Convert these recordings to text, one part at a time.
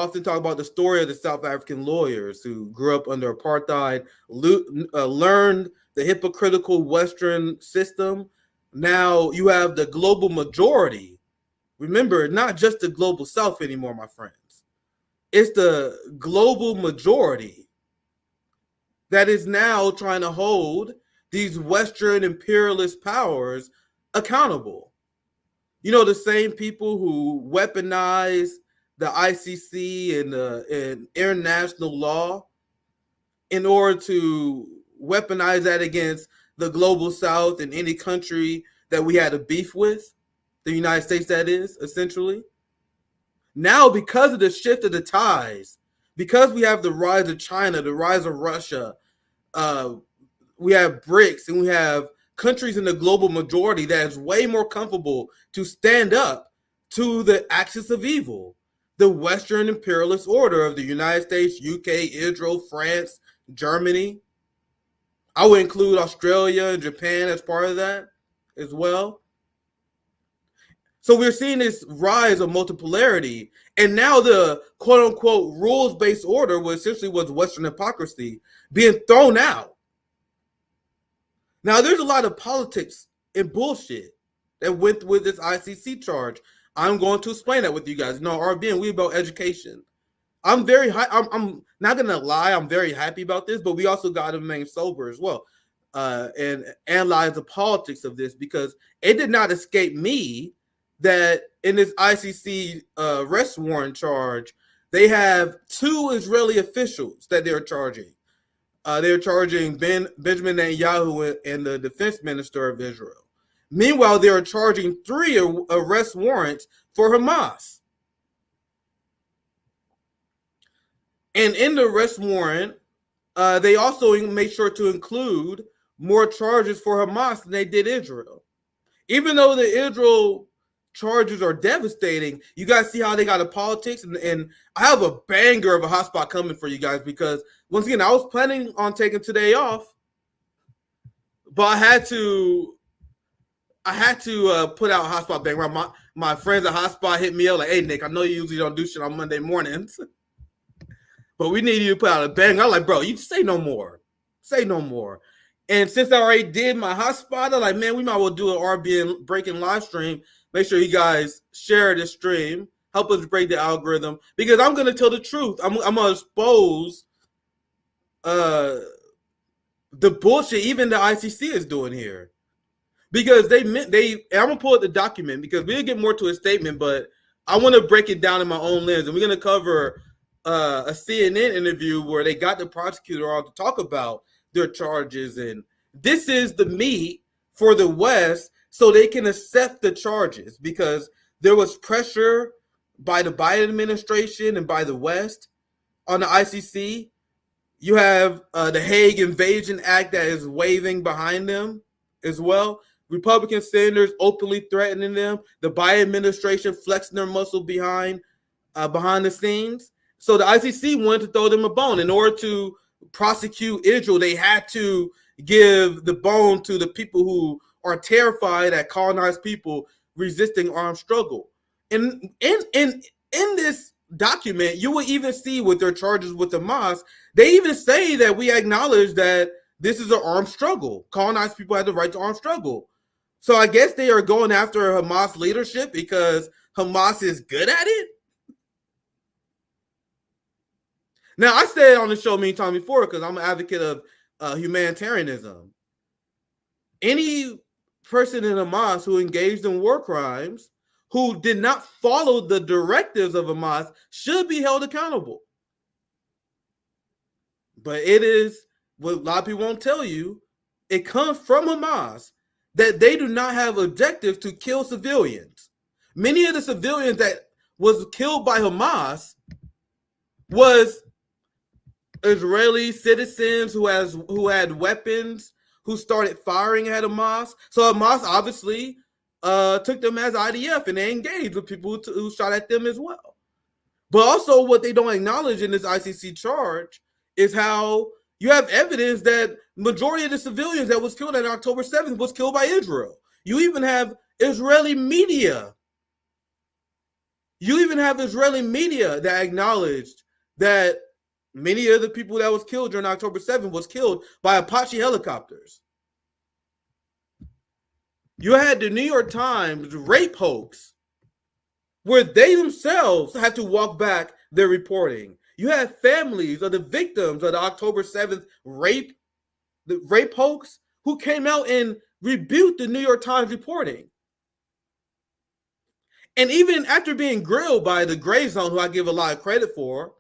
often talk about the story of the South African lawyers who grew up under apartheid, learned the hypocritical Western system. Now you have the global majority. Remember, not just the global South anymore, my friends. It's the global majority that is now trying to hold these Western imperialist powers accountable. You know, the same people who weaponize the ICC and international law in order to weaponize that against the global South and any country that we had a beef with, the United States, that is, essentially. Now, because of the shift of the tides, because we have the rise of China, the rise of Russia, we have BRICS, and we have countries in the global majority that is way more comfortable to stand up to the axis of evil, the Western imperialist order of the United States, UK, Israel, France, Germany. I would include Australia and Japan as part of that as well. So we're seeing this rise of multipolarity, and now the quote-unquote rules-based order, which essentially was Western hypocrisy, being thrown out. Now, there's a lot of politics and bullshit that went with this ICC charge. I'm going to explain that with you guys. No, RBN, we about education. I'm very high. I'm not gonna lie. I'm very happy about this, but we also got to remain sober as well and analyze the politics of this, because it did not escape me that in this ICC arrest warrant charge, they have 2 Israeli officials that they're charging. They're charging Benjamin Netanyahu and the defense minister of Israel. Meanwhile, they're charging 3 arrest warrants for Hamas. And in the arrest warrant, they also make sure to include more charges for Hamas than they did Israel. Even though the Israel charges are devastating, you guys see how they got a politics, and I have a banger of a hotspot coming for you guys, because once again, I was planning on taking today off, but I had to put out a hotspot banger. My friends at Hotspot hit me up like, "Hey Nick, I know you usually don't do shit on Monday mornings, but we need you to put out a banger." I'm like, "Bro, you say no more, say no more." And since I already did my hotspot, I'm like, "Man, we might well do an RBN breaking live stream." Make sure you guys share this stream. Help us break the algorithm, because I'm going to tell the truth. I'm going to expose the bullshit even the ICC is doing here. Because I'm going to pull up the document, because we'll get more to a statement, but I want to break it down in my own lens. And we're going to cover a CNN interview where they got the prosecutor on to talk about their charges. And this is the meat for the West, so they can accept the charges, because there was pressure by the Biden administration and by the West on the ICC. You have the Hague Invasion Act that is waving behind them as well. Republican senators openly threatening them. The Biden administration flexing their muscle behind the scenes. So the ICC wanted to throw them a bone. In order to prosecute Israel, they had to give the bone to the people who are terrified at colonized people resisting armed struggle. And in this document, you will even see with their charges with Hamas, they even say that we acknowledge that this is an armed struggle. Colonized people have the right to armed struggle. So I guess they are going after Hamas leadership because Hamas is good at it. Now, I said on the show many times before, because I'm an advocate of humanitarianism. Any person in Hamas who engaged in war crimes, who did not follow the directives of Hamas, should be held accountable. But it is what a lot of people won't tell you. It comes from Hamas that they do not have objectives to kill civilians. Many of the civilians that was killed by Hamas was Israeli citizens who had weapons, who started firing at Hamas. So Hamas obviously took them as IDF, and they engaged with people who shot at them as well. But also what they don't acknowledge in this ICC charge is how you have evidence that majority of the civilians that was killed on October 7th was killed by Israel. You even have Israeli media You even have Israeli media that acknowledged that many of the people that was killed during October 7th was killed by Apache helicopters. You had the New York Times rape hoax, where they themselves had to walk back their reporting. You had families of the victims of the October 7th rape hoax who came out and rebuked the New York Times reporting. And even after being grilled by the Gray Zone, who I give a lot of credit for,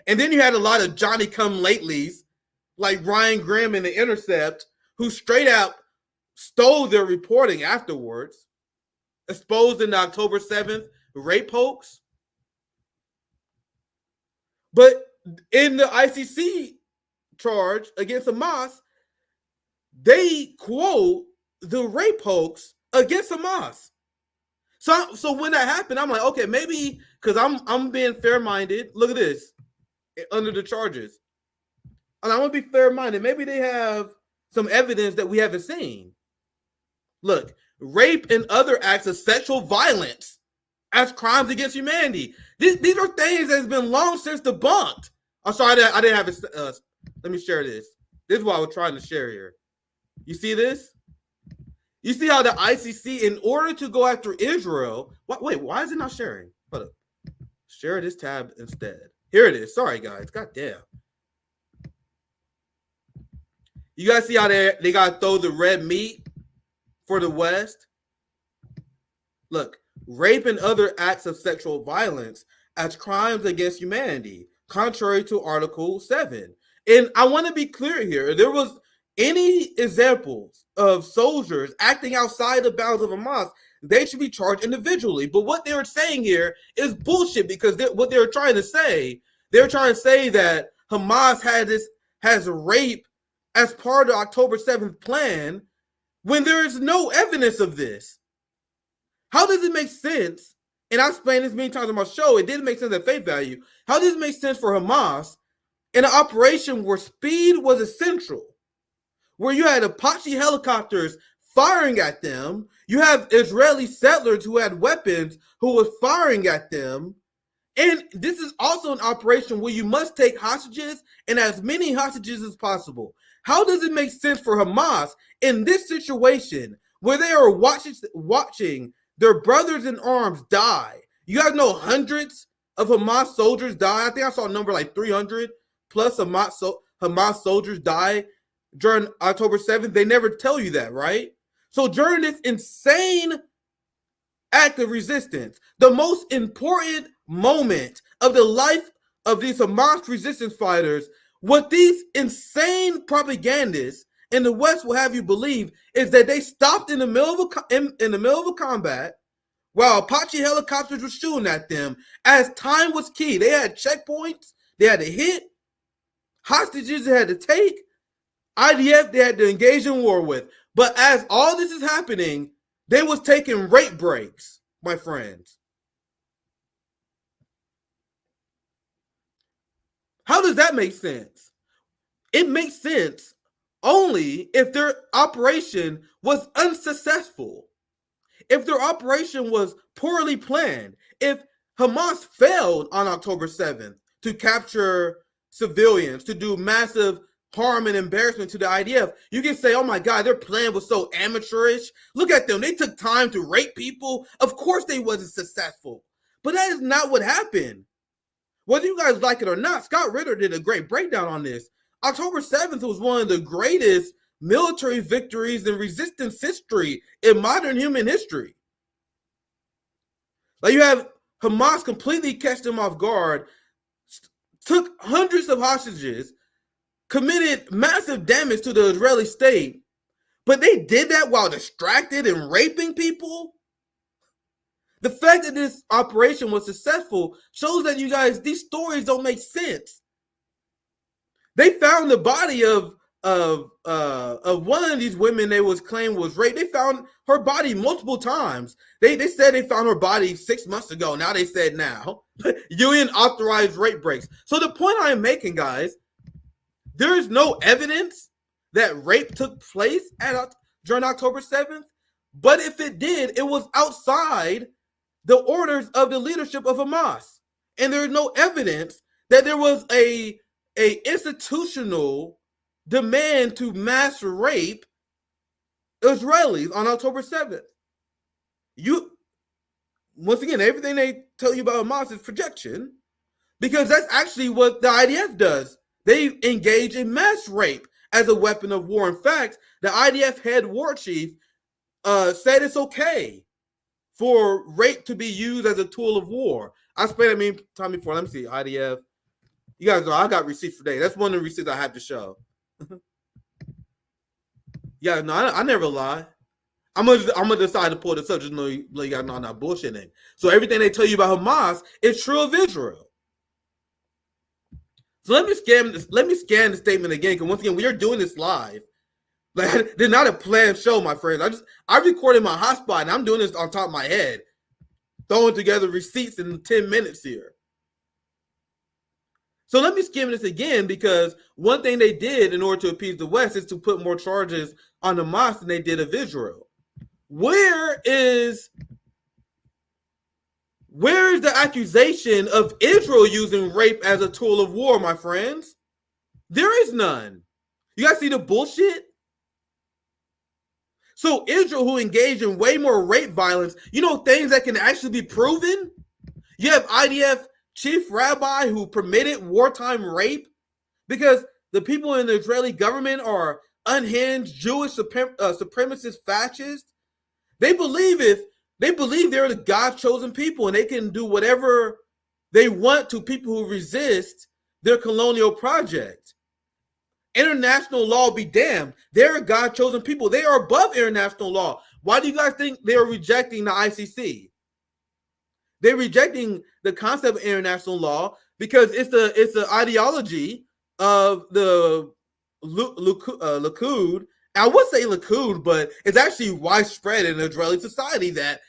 and then you had a lot of Johnny-come-latelys like Ryan Grimm and The Intercept, who straight out stole their reporting afterwards, exposed in the October 7th rape hoax. But in the ICC charge against Hamas, they quote the rape hoax against Hamas. So when that happened, I'm like, okay, maybe because I'm being fair-minded. Look at this under the charges, and I want to be fair-minded. Maybe they have some evidence that we haven't seen. Look, rape and other acts of sexual violence as crimes against humanity. These are things that's been long since debunked. I'm sorry that I didn't have it. Let me share this. This is what I was trying to share here. You see this? You see how the ICC, in order to go after Israel, wait, why is it not sharing? Hold up. Share this tab instead. Here it is. Sorry, guys. God damn. You guys see how they got to throw the red meat for the West? Look, rape and other acts of sexual violence as crimes against humanity, contrary to Article 7. And I want to be clear here. There was any examples of soldiers acting outside the bounds of Hamas, they should be charged individually. But what they were saying here is bullshit, because what they were trying to say, they're trying to say that Hamas has rape as part of the October 7th plan when there is no evidence of this. How does it make sense? And I explained this many times on my show. It didn't make sense at face value. How does it make sense for Hamas in an operation where speed was essential, where you had Apache helicopters firing at them, you have Israeli settlers who had weapons who were firing at them, and this is also an operation where you must take hostages and as many hostages as possible. How does it make sense for Hamas in this situation where they are watching their brothers in arms die? You guys know hundreds of Hamas soldiers die. I think I saw a number like 300 plus Hamas soldiers die during October 7th. They never tell you that, right? So during this insane act of resistance, the most important moment of the life of these Hamas resistance fighters, what these insane propagandists in the West will have you believe is that they stopped in the middle of a combat while Apache helicopters were shooting at them, as time was key. They had checkpoints, they had to hit, hostages they had to take, IDF they had to engage in war with. But as all this is happening, they was taking rape breaks, my friends. How does that make sense? It makes sense only if their operation was unsuccessful, if their operation was poorly planned, if Hamas failed on October 7th to capture civilians, to do massive harm and embarrassment to the IDF. You can say, oh my God, their plan was so amateurish. Look at them. They took time to rape people. Of course they wasn't successful. But that is not what happened. Whether you guys like it or not, Scott Ritter did a great breakdown on this. October 7th was one of the greatest military victories in resistance history, in modern human history. Like, you have Hamas completely catch them off guard, took hundreds of hostages, committed massive damage to the Israeli state, but they did that while distracted and raping people. The fact that this operation was successful shows that, you guys, these stories don't make sense. They found the body of one of these women they was claimed was raped. They found her body multiple times. They said they found her body 6 months ago. Now they said now. UN authorized rape breaks. So the point I am making, guys, there is no evidence that rape took place during October 7th. But if it did, it was outside the orders of the leadership of Hamas. And there's no evidence that there was a institutional demand to mass rape Israelis on October 7th. Once again, everything they tell you about Hamas is projection, because that's actually what the IDF does. They engage in mass rape as a weapon of war. In fact, the IDF head war chief said it's okay for rape to be used as a tool of war. I spent time before. Let me see. IDF. You guys know I got receipts today. That's one of the receipts I have to show. Yeah, no, I never lie. I'm gonna decide to pull this up just so you guys know I'm not bullshitting. So everything they tell you about Hamas is true of Israel. So let me scan the statement again, because once again we are doing this live. Like, they're not a planned show, my friends. I recorded my hotspot and I'm doing this on top of my head, throwing together receipts in 10 minutes here. So let me skim this again, because one thing they did in order to appease the West is to put more charges on Hamas than they did of Israel. Where is the accusation of Israel using rape as a tool of war, my friends? There is none. You guys see the bullshit? So Israel, who engaged in way more rape violence, things that can actually be proven? You have IDF chief rabbi who permitted wartime rape because the people in the Israeli government are unhinged Jewish supremacist fascists. They believe they're the God-chosen people and they can do whatever they want to people who resist their colonial project. International law be damned. They're a God-chosen people. They are above international law. Why do you guys think they are rejecting the ICC? They're rejecting the concept of international law because it's the ideology of the Likud. I would say Likud, but it's actually widespread in Israeli society that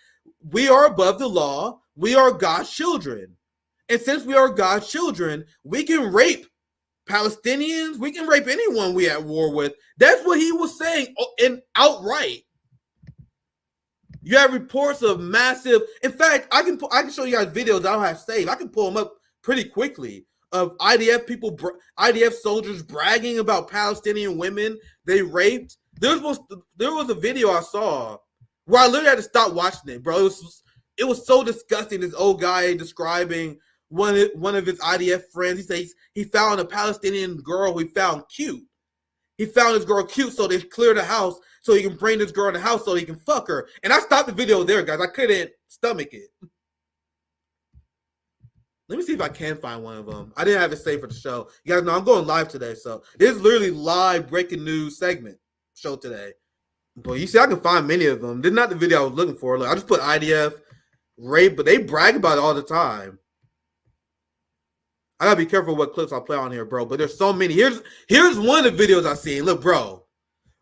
we are above the law. We are God's children. And since we are God's children, we can rape Palestinians. We can rape anyone we at war with. That's what he was saying outright. You have reports of massive. In fact, I can show you guys videos I don't have saved. I can pull them up pretty quickly of IDF soldiers bragging about Palestinian women they raped. There was a video I saw where I literally had to stop watching it, bro. It was so disgusting. This old guy describing one of his IDF friends. He says he found a Palestinian girl he found cute. He found this girl cute, so they cleared the house so he can bring this girl in the house so he can fuck her. And I stopped the video there, guys. I couldn't stomach it. Let me see if I can find one of them. I didn't have it saved for the show. You guys know I'm going live today, so this is literally live breaking news segment show today. But you see, I can find many of them. This is not the video I was looking for. Look, I just put IDF rape, but they brag about it all the time. I gotta be careful what clips I play on here, bro. But there's so many. Here's one of the videos I seen. Look, bro,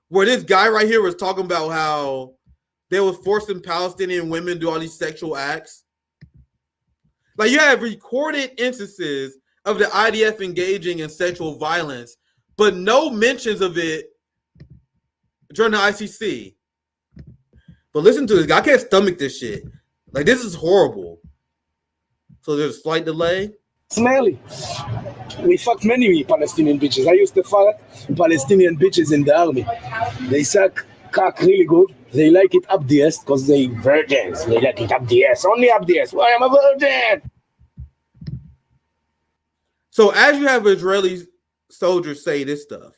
where this guy right here was talking about how they was forcing Palestinian women to do all these sexual acts. Like, you have recorded instances of the IDF engaging in sexual violence, but no mentions of it during the ICC. But listen to this guy. I can't stomach this shit. Like, this is horrible. So there's a slight delay. Smelly. We fucked many Palestinian bitches. I used to fuck Palestinian bitches in the army. They suck cock really good. They like it up the ass because they virgins. They like it up the ass. Only up the ass. Why am a virgin? So as you have Israeli soldiers say this stuff,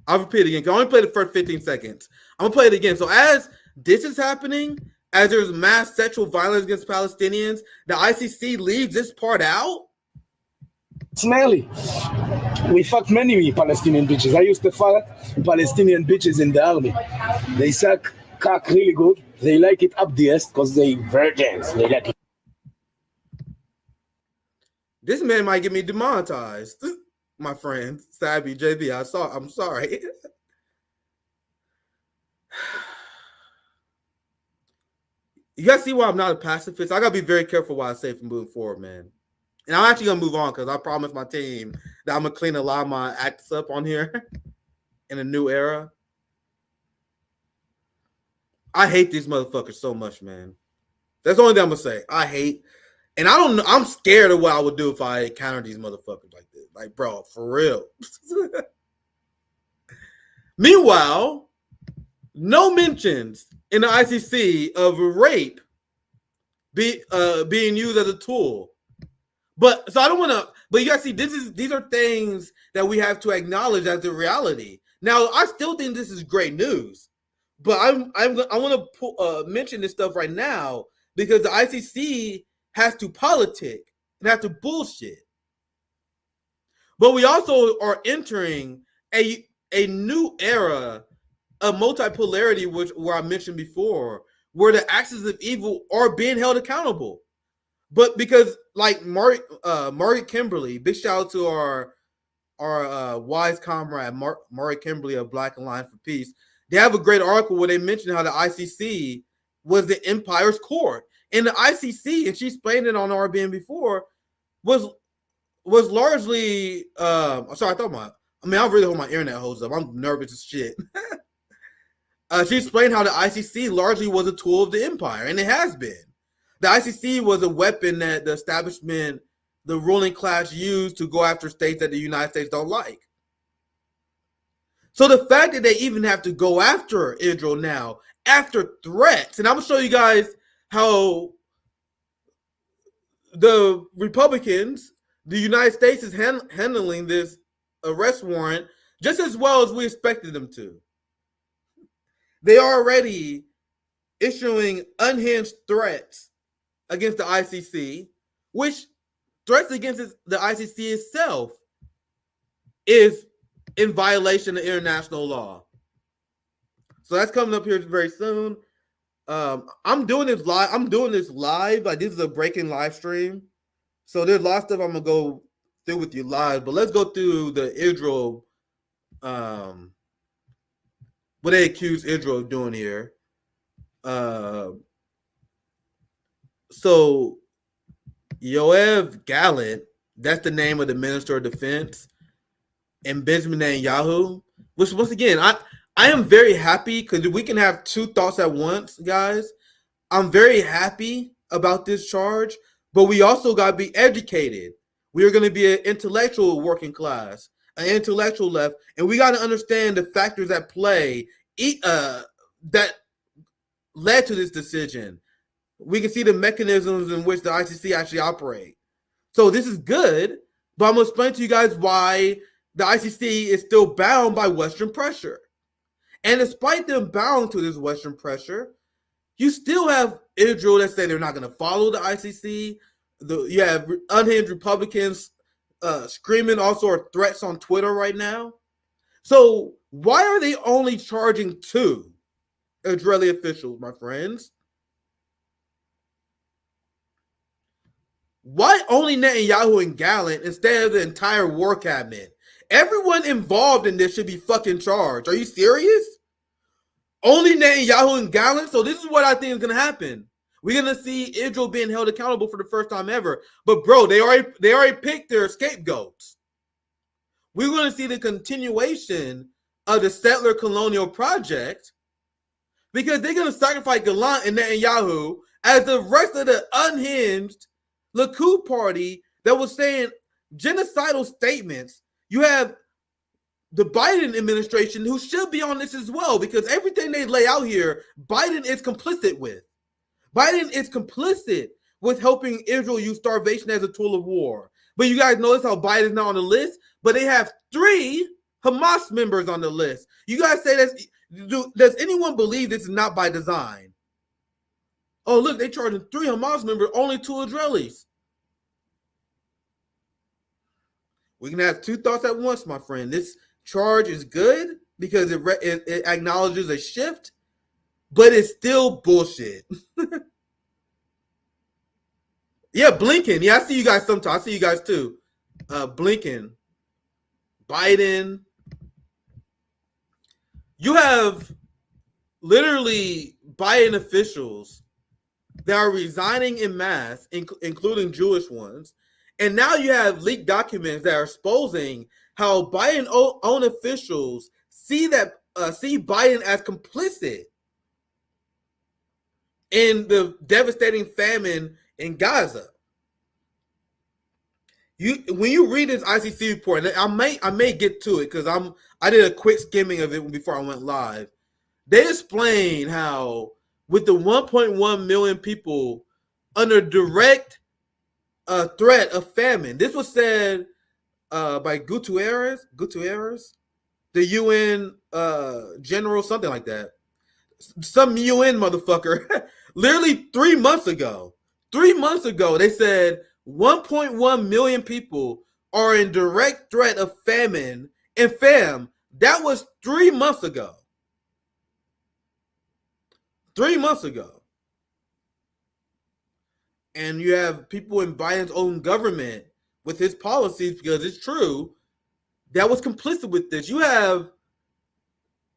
I'll repeat it again. I only play the first 15 seconds. I'm going to play it again. So as this is happening, as there's mass sexual violence against Palestinians, the ICC leaves this part out? Smelly. We fucked many Palestinian bitches. I used to fuck Palestinian bitches in the army. They suck cock really good. They like it up the ass because they virgins. They like it. This man might get me demonetized. My friend, Sabi, JB, I'm sorry. You guys see why I'm not a pacifist? I got to be very careful what I say from moving forward, man. And I'm actually going to move on because I promised my team that I'm going to clean a lot of my acts up on here in a new era. I hate these motherfuckers so much, man. That's the only thing I'm gonna say. I hate, and I don't know. I'm scared of what I would do if I encountered these motherfuckers like this. Like, bro, for real. Meanwhile, no mentions in the ICC of rape being used as a tool. But so I don't want to. But you guys see, these are things that we have to acknowledge as a reality. Now, I still think this is great news, but I want to mention this stuff right now because the ICC has to politic and have to bullshit. But we also are entering a new era of multipolarity, where I mentioned before, where the axes of evil are being held accountable. But because, like Murray Kimberly, big shout out to our wise comrade Murray Kimberly of Black Alliance for Peace. They have a great article where they mention how the ICC was the empire's court, and the ICC, and she explained it on RBN before, was largely. Sorry, I really hope my internet holds up. I'm nervous as shit. She explained how the ICC largely was a tool of the empire, and it has been. The ICC was a weapon that the establishment, the ruling class, used to go after states that the United States don't like. So the fact that they even have to go after Israel now, after threats, and I'm going to show you guys how the Republicans, the United States, is handling this arrest warrant just as well as we expected them to. They are already issuing unhinged threats against the ICC, which threats against the ICC itself is in violation of international law. So that's coming up here very soon. I'm doing this live. Like, this is a breaking live stream. So there's a lot of stuff I'm gonna go through with you live. But let's go through the Israel, what they accuse Israel of doing here. So Yoav Gallant, that's the name of the Minister of Defense, and Benjamin Netanyahu, which, once again, I am very happy because we can have two thoughts at once, guys. I'm very happy about this charge, but we also got to be educated. We are going to be an intellectual working class, an intellectual left, and we got to understand the factors at play that led to this decision. We can see the mechanisms in which the ICC actually operate. So this is good, but I'm going to explain to you guys why the ICC is still bound by Western pressure. And despite them bound to this Western pressure, you still have Israel that say they're not going to follow the ICC. You have unhinged Republicans screaming all sort of threats on Twitter right now. So why are they only charging 2 Israeli officials, my friends? Why only Netanyahu and Gallant instead of the entire war cabinet? Everyone involved in this should be fucking charged. Are you serious? Only Netanyahu and Gallant? So this is what I think is going to happen. We're going to see Israel being held accountable for the first time ever. But bro, they already picked their scapegoats. We're going to see the continuation of the settler colonial project because they're going to sacrifice Gallant and Netanyahu as the rest of the unhinged Likud party that was saying genocidal statements. You have the Biden administration who should be on this as well because everything they lay out here, Biden is complicit with. Biden is complicit with helping Israel use starvation as a tool of war. But you guys notice how Biden's not on the list, but they have 3 Hamas members on the list. You guys say that. Does anyone believe this is not by design? Oh, look, they charging 3 Hamas members, only 2 Israelis. We can have 2 thoughts at once, my friend. This charge is good because it acknowledges a shift, but it's still bullshit. Yeah, Blinken. Yeah, I see you guys sometimes. I see you guys too. Blinken, Biden. You have literally Biden officials that are resigning en masse, including Jewish ones. And now you have leaked documents that are exposing how Biden own officials see Biden as complicit. in the devastating famine in Gaza. When you read this ICC report, and I may get to it because I did a quick skimming of it before I went live. They explain how with the 1.1 million people under direct threat of famine, this was said by Guterres, the UN general, something like that. Some UN motherfucker, literally 3 months ago. 3 months ago, they said 1.1 million people are in direct threat of famine. And fam, that was 3 months ago. 3 months ago. And you have people in Biden's own government with his policies, because it's true, that was complicit with this. You have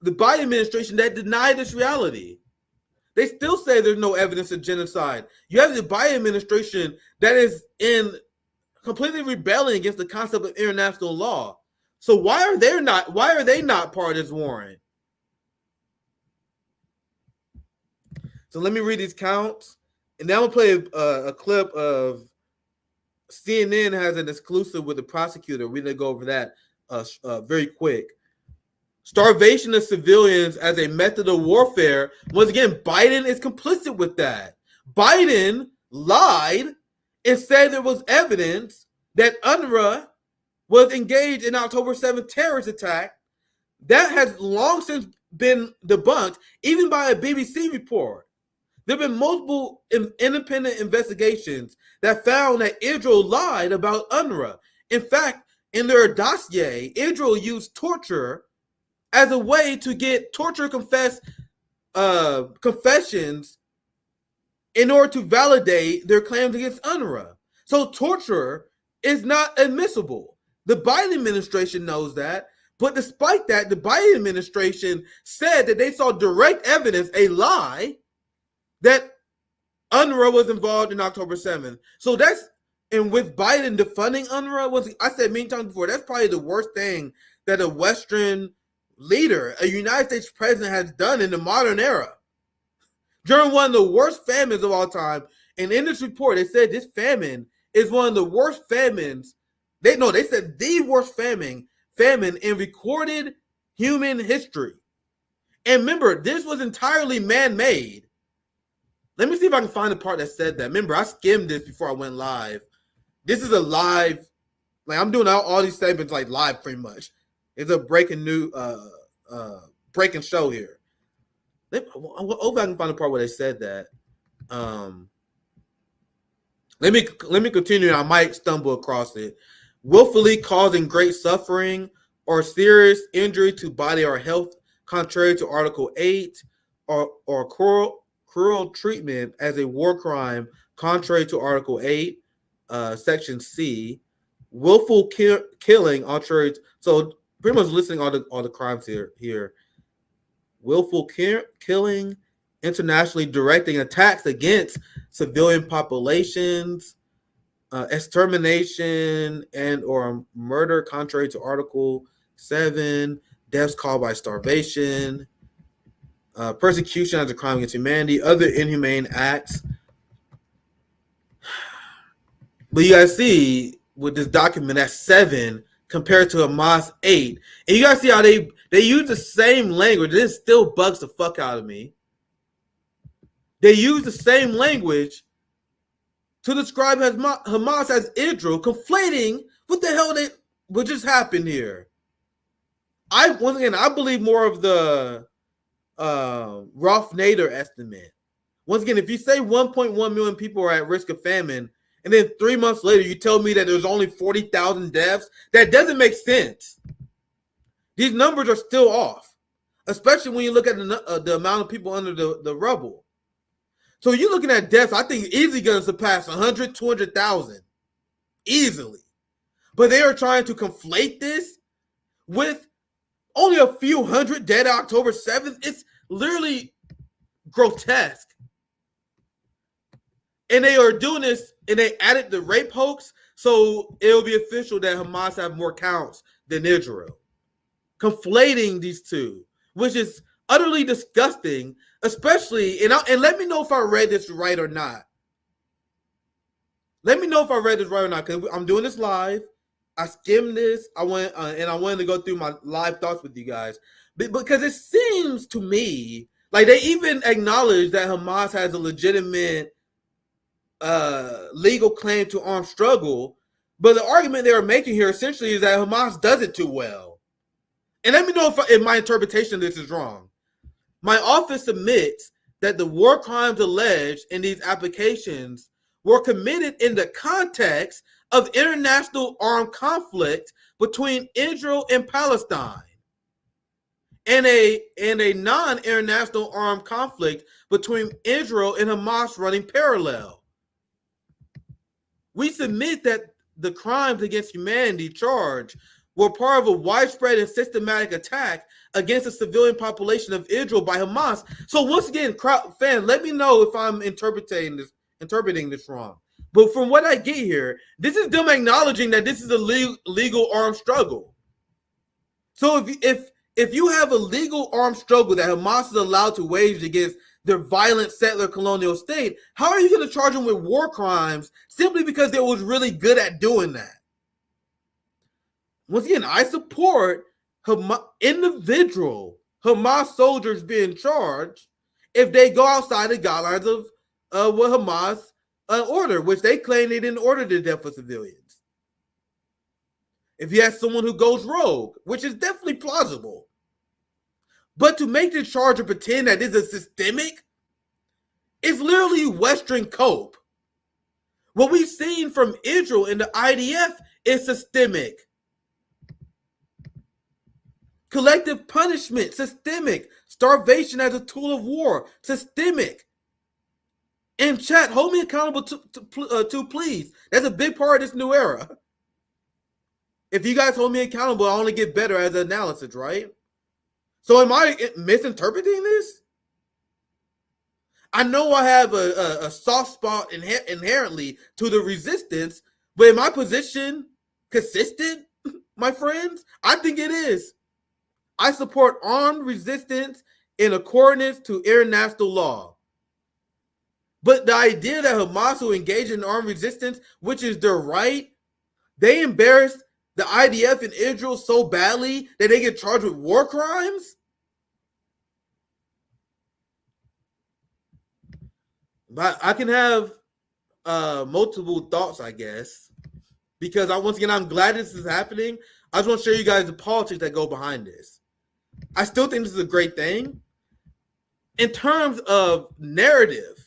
the Biden administration that denied this reality. They still say there's no evidence of genocide. You have the Biden administration that is in completely rebelling against the concept of international law. So why are they not part of this warrant? So let me read these counts, and then I'm gonna play a clip of CNN has an exclusive with the prosecutor. We're gonna go over that very quick. Starvation of civilians as a method of warfare. Once again, Biden is complicit with that. Biden lied and said there was evidence that UNRWA was engaged in October 7th terrorist attack. That has long since been debunked, even by a BBC report. There have been multiple independent investigations that found that Israel lied about UNRWA. In fact, in their dossier, Israel used torture as a way to get torture confessions in order to validate their claims against UNRWA. So torture is not admissible. The Biden administration knows that, but despite that, the Biden administration said that they saw direct evidence, a lie, that UNRWA was involved in October 7th. So that's, and with Biden defunding UNRWA, I said many times before, that's probably the worst thing that a Western leader, a United States president, has done in the modern era. During one of the worst famines of all time, and in this report, they said this famine is one of the worst famines. They said the worst famine in recorded human history. And remember, this was entirely man-made. Let me see if I can find the part that said that. Remember, I skimmed this before I went live. This is a live, like I'm doing all these segments like live pretty much. It's a breaking show here. I hope I can find the part where they said that. Let me continue. I might stumble across it. Willfully causing great suffering or serious injury to body or health, contrary to Article 8, or cruel treatment as a war crime, contrary to Article 8, Section C. Willful killing, contrary. So pretty much listing all the crimes here. Willful killing, internationally directing attacks against civilian populations, extermination and or murder, contrary to Article 7, deaths caused by starvation, persecution as a crime against humanity, other inhumane acts. But you guys see with this document, that's 7 compared to Hamas 8. And you guys see how they use the same language. This still bugs the fuck out of me. They use the same language to describe Hamas as Israel, conflating what the hell what just happened here. Once again, I believe more of the Rolf Nader estimate. Once again, if you say 1.1 million people are at risk of famine, and then 3 months later you tell me that there's only 40,000 deaths, that doesn't make sense. These numbers are still off, especially when you look at the amount of people under the rubble. So you're looking at deaths, I think easily going to surpass 100, 200,000. Easily. But they are trying to conflate this with only a few hundred dead October 7th. It's literally grotesque. And they are doing this, and they added the rape hoax, so it'll be official that Hamas have more counts than Israel. Conflating these two, which is utterly disgusting. especially, and let me know if I read this right or not. Let me know if I read this right or not, because I'm doing this live. I skimmed this. I went and I wanted to go through my live thoughts with you guys, because it seems to me like they even acknowledge that Hamas has a legitimate legal claim to armed struggle, but the argument they are making here essentially is that Hamas does it too well. And let me know if my interpretation of this is wrong. My office admits that the war crimes alleged in these applications were committed in the context of international armed conflict between Israel and Palestine, and a non-international armed conflict between Israel and Hamas running parallel. We submit that the crimes against humanity charged were part of a widespread and systematic attack against the civilian population of Israel by Hamas. So once again, fan, let me know if I'm interpreting this wrong. But from what I get here, this is them acknowledging that this is a legal armed struggle. So if you have a legal armed struggle that Hamas is allowed to wage against their violent settler colonial state, how are you going to charge them with war crimes simply because they was really good at doing that? Once again, I support individual Hamas soldiers being charged if they go outside the guidelines of what Hamas ordered, which they claim they didn't order the death of civilians. If you have someone who goes rogue, which is definitely plausible. But to make the charge and pretend that this is systemic, it's literally Western cope. What we've seen from Israel and the IDF is systemic. Collective punishment, systemic. Starvation as a tool of war, systemic. In chat, hold me accountable to please. That's a big part of this new era. If you guys hold me accountable, I only get better as an analysis, right? So am I misinterpreting this? I know I have a soft spot inherently to the resistance, but is my position consistent, my friends? I think it is. I support armed resistance in accordance to international law. But the idea that Hamas will engage in armed resistance, which is their right, they embarrassed the IDF in Israel so badly that they get charged with war crimes? But I can have multiple thoughts, I guess, because once again, I'm glad this is happening. I just want to show you guys the politics that go behind this. I still think this is a great thing. In terms of narrative,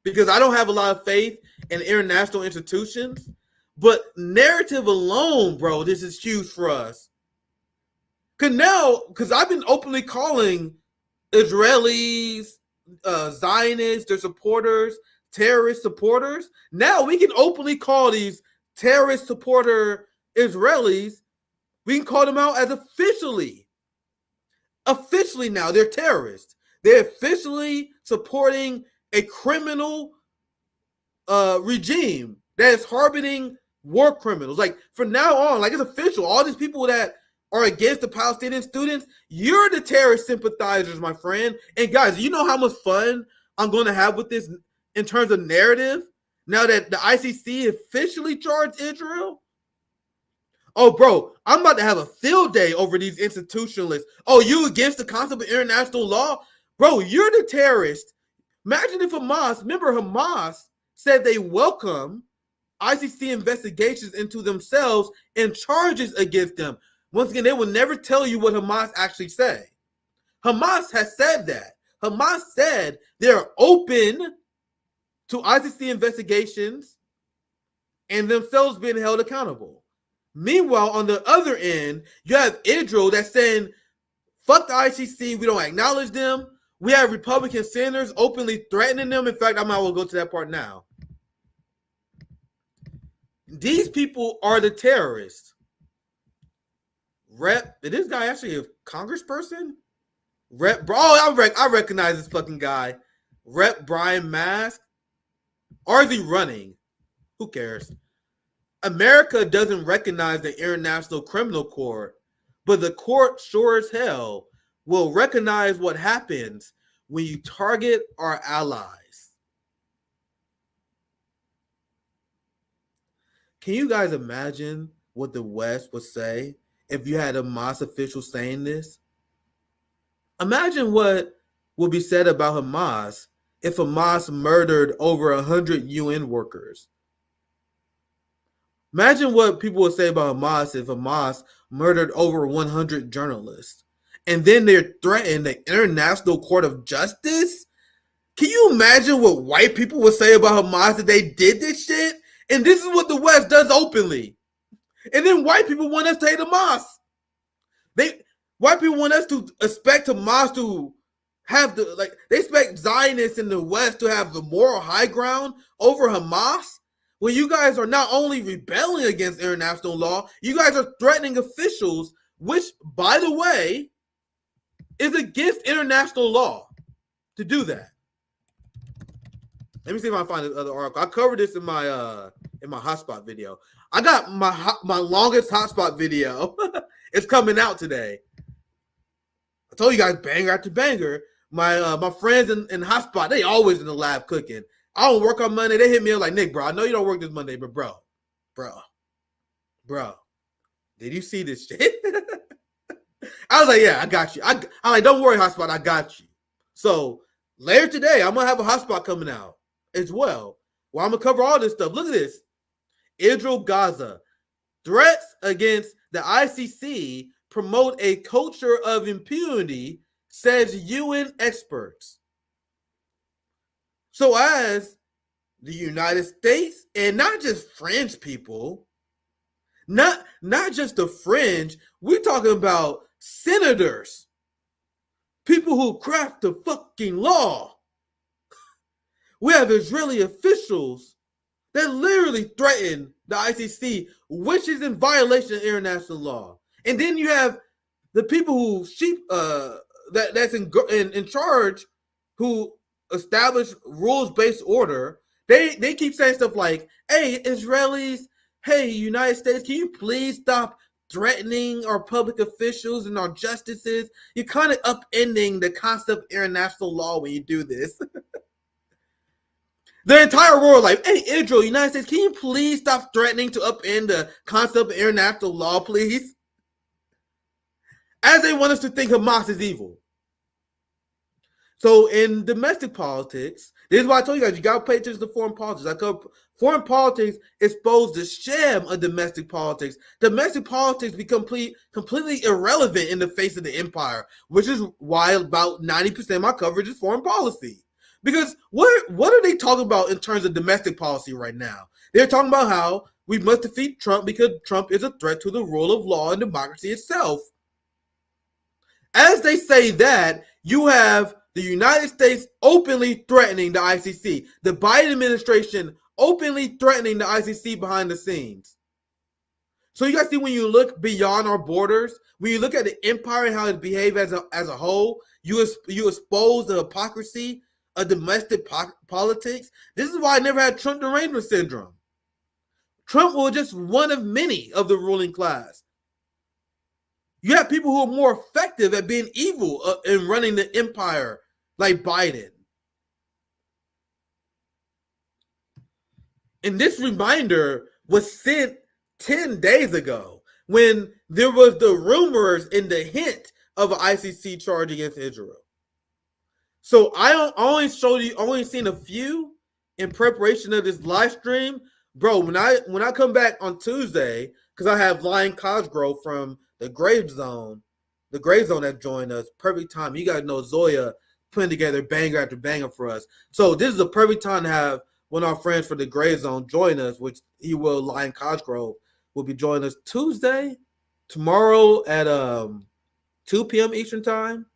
because I don't have a lot of faith in international institutions, but narrative alone, bro, this is huge for us. Because I've been openly calling Israelis, Zionists, their supporters, terrorist supporters. Now we can openly call these terrorist supporter Israelis, we can call them out as officially now, they're terrorists. They're officially supporting a criminal regime that is harboring war criminals. Like, from now on, like, it's official. All these people that are against the Palestinian students, you're the terrorist sympathizers, my friend. And guys, you know how much fun I'm going to have with this in terms of narrative now that the ICC officially charged Israel? Oh, bro, I'm about to have a field day over these institutionalists. Oh, you against the concept of international law? Bro, you're the terrorist. Imagine if Hamas said they welcome ICC investigations into themselves and charges against them. Once again, they will never tell you what Hamas actually say. Hamas has said that. Hamas said they're open to ICC investigations and themselves being held accountable. Meanwhile, on the other end, you have Israel that's saying, fuck the ICC, we don't acknowledge them. We have Republican senators openly threatening them. In fact, I might well go to that part now. These people are the terrorists. Is this guy actually a congressperson? I recognize this fucking guy. Rep Brian Mask. Or is he running? Who cares? America doesn't recognize the International Criminal Court, but the court sure as hell will recognize what happens when you target our allies. Can you guys imagine what the West would say if you had a Hamas official saying this? Imagine what would be said about Hamas if Hamas murdered over 100 UN workers. Imagine what people would say about Hamas if Hamas murdered over 100 journalists. And then they're threatening the International Court of Justice? Can you imagine what white people would say about Hamas if they did this shit? And this is what the West does openly. And then white people want us to hate Hamas. White people want us to expect Hamas to have they expect Zionists in the West to have the moral high ground over Hamas. When you guys are not only rebelling against international law, you guys are threatening officials, which, by the way, is against international law to do that. Let me see if I can find this other article. I covered this in my hotspot video. I got my longest hotspot video. It's coming out today. I told you guys, banger after banger. My friends in hotspot, they always in the lab cooking. I don't work on Monday. They hit me up like, Nick, bro, I know you don't work this Monday, but bro, did you see this shit? I was like, yeah, I got you. I'm like, don't worry, hotspot, I got you. So later today, I'm gonna have a hotspot coming out as well. Well, I'm gonna cover all this stuff. Look at this. Israel, Gaza. Threats against the ICC promote a culture of impunity, says UN experts. So as the United States, and not just fringe people, not just the fringe, we're talking about senators, people who craft the fucking law. We have Israeli officials that literally threaten the ICC, which is in violation of international law. And then you have the people who that's in charge, who establish rules-based order. They keep saying stuff like, hey, Israelis, hey, United States, can you please stop threatening our public officials and our justices? You're kind of upending the concept of international law when you do this. The entire world, like, hey, Israel, United States, can you please stop threatening to upend the concept of international law, please? As they want us to think Hamas is evil. So in domestic politics, this is why I told you guys, you got to pay attention to foreign politics. Foreign politics expose the sham of domestic politics. Domestic politics become completely irrelevant in the face of the empire, which is why about 90% of my coverage is foreign policy. Because what are they talking about in terms of domestic policy right now? They're talking about how we must defeat Trump because Trump is a threat to the rule of law and democracy itself. As they say that, you have the United States openly threatening the ICC. The Biden administration openly threatening the ICC behind the scenes. So you guys see, when you look beyond our borders, when you look at the empire and how it behaves as a whole, you expose the hypocrisy of domestic politics. This is why I never had Trump derangement syndrome. Trump was just one of many of the ruling class. You have people who are more effective at being evil in running the empire, like Biden. And this reminder was sent 10 days ago when there was the rumors and the hint of an ICC charge against Israel. So I only seen a few in preparation of this live stream. Bro, when I come back on Tuesday, because I have Lion Cosgrove from the Grave Zone that joined us. Perfect time. You guys know Zoya putting together banger after banger for us. So this is a perfect time to have one of our friends for the Grave Zone join us, which he will, Lion Cosgrove, will be joining us Tuesday, tomorrow at 2 p.m. Eastern time.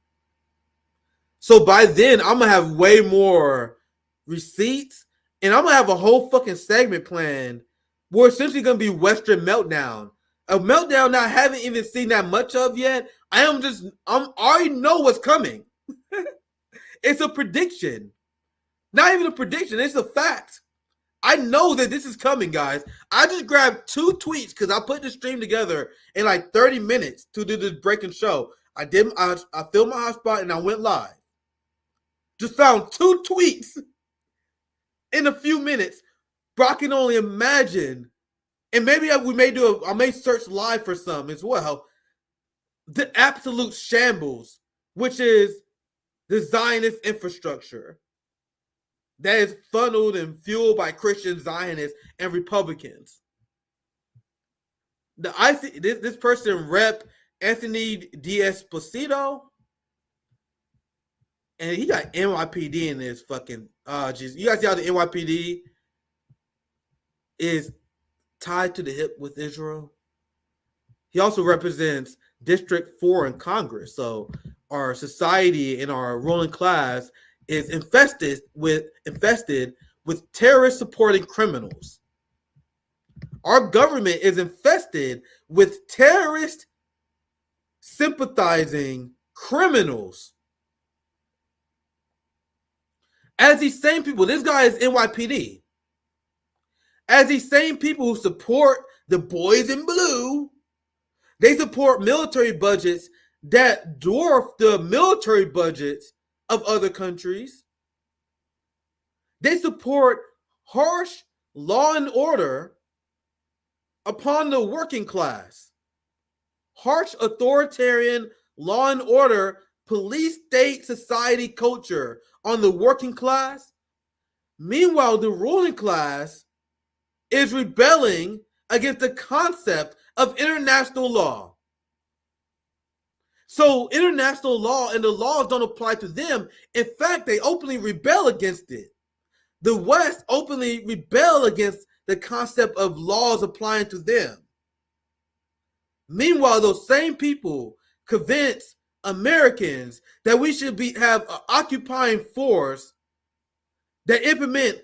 So by then, I'm going to have way more receipts, and I'm going to have a whole fucking segment planned. We're essentially going to be Western Meltdown. A meltdown that I haven't even seen that much of yet. I already know what's coming. It's a prediction. Not even a prediction, it's a fact. I know that this is coming, guys. I just grabbed 2 tweets because I put the stream together in like 30 minutes to do this breaking show. I filmed my hotspot and I went live. just found 2 tweets in a few minutes. Bro, I can only imagine, and maybe I may search live for some as well, the absolute shambles, which is the Zionist infrastructure that is funneled and fueled by Christian Zionists and Republicans. This person, Rep. Anthony D'Esposito, and he got NYPD in this fucking. Jeez, you guys see how the NYPD is tied to the hip with Israel? He also represents District 4 in Congress. So our society and our ruling class is infested with terrorist supporting criminals. Our government is infested with terrorist sympathizing criminals. As these same people, this guy is NYPD. As these same people who support the boys in blue, they support military budgets that dwarf the military budgets of other countries. They support harsh law and order upon the working class. Harsh authoritarian law and order, police state society culture on the working class. Meanwhile, the ruling class is rebelling against the concept of international law. So international law and the laws don't apply to them. In fact, they openly rebel against it. The West openly rebel against the concept of laws applying to them. Meanwhile, those same people convince Americans that we should have an occupying force that implement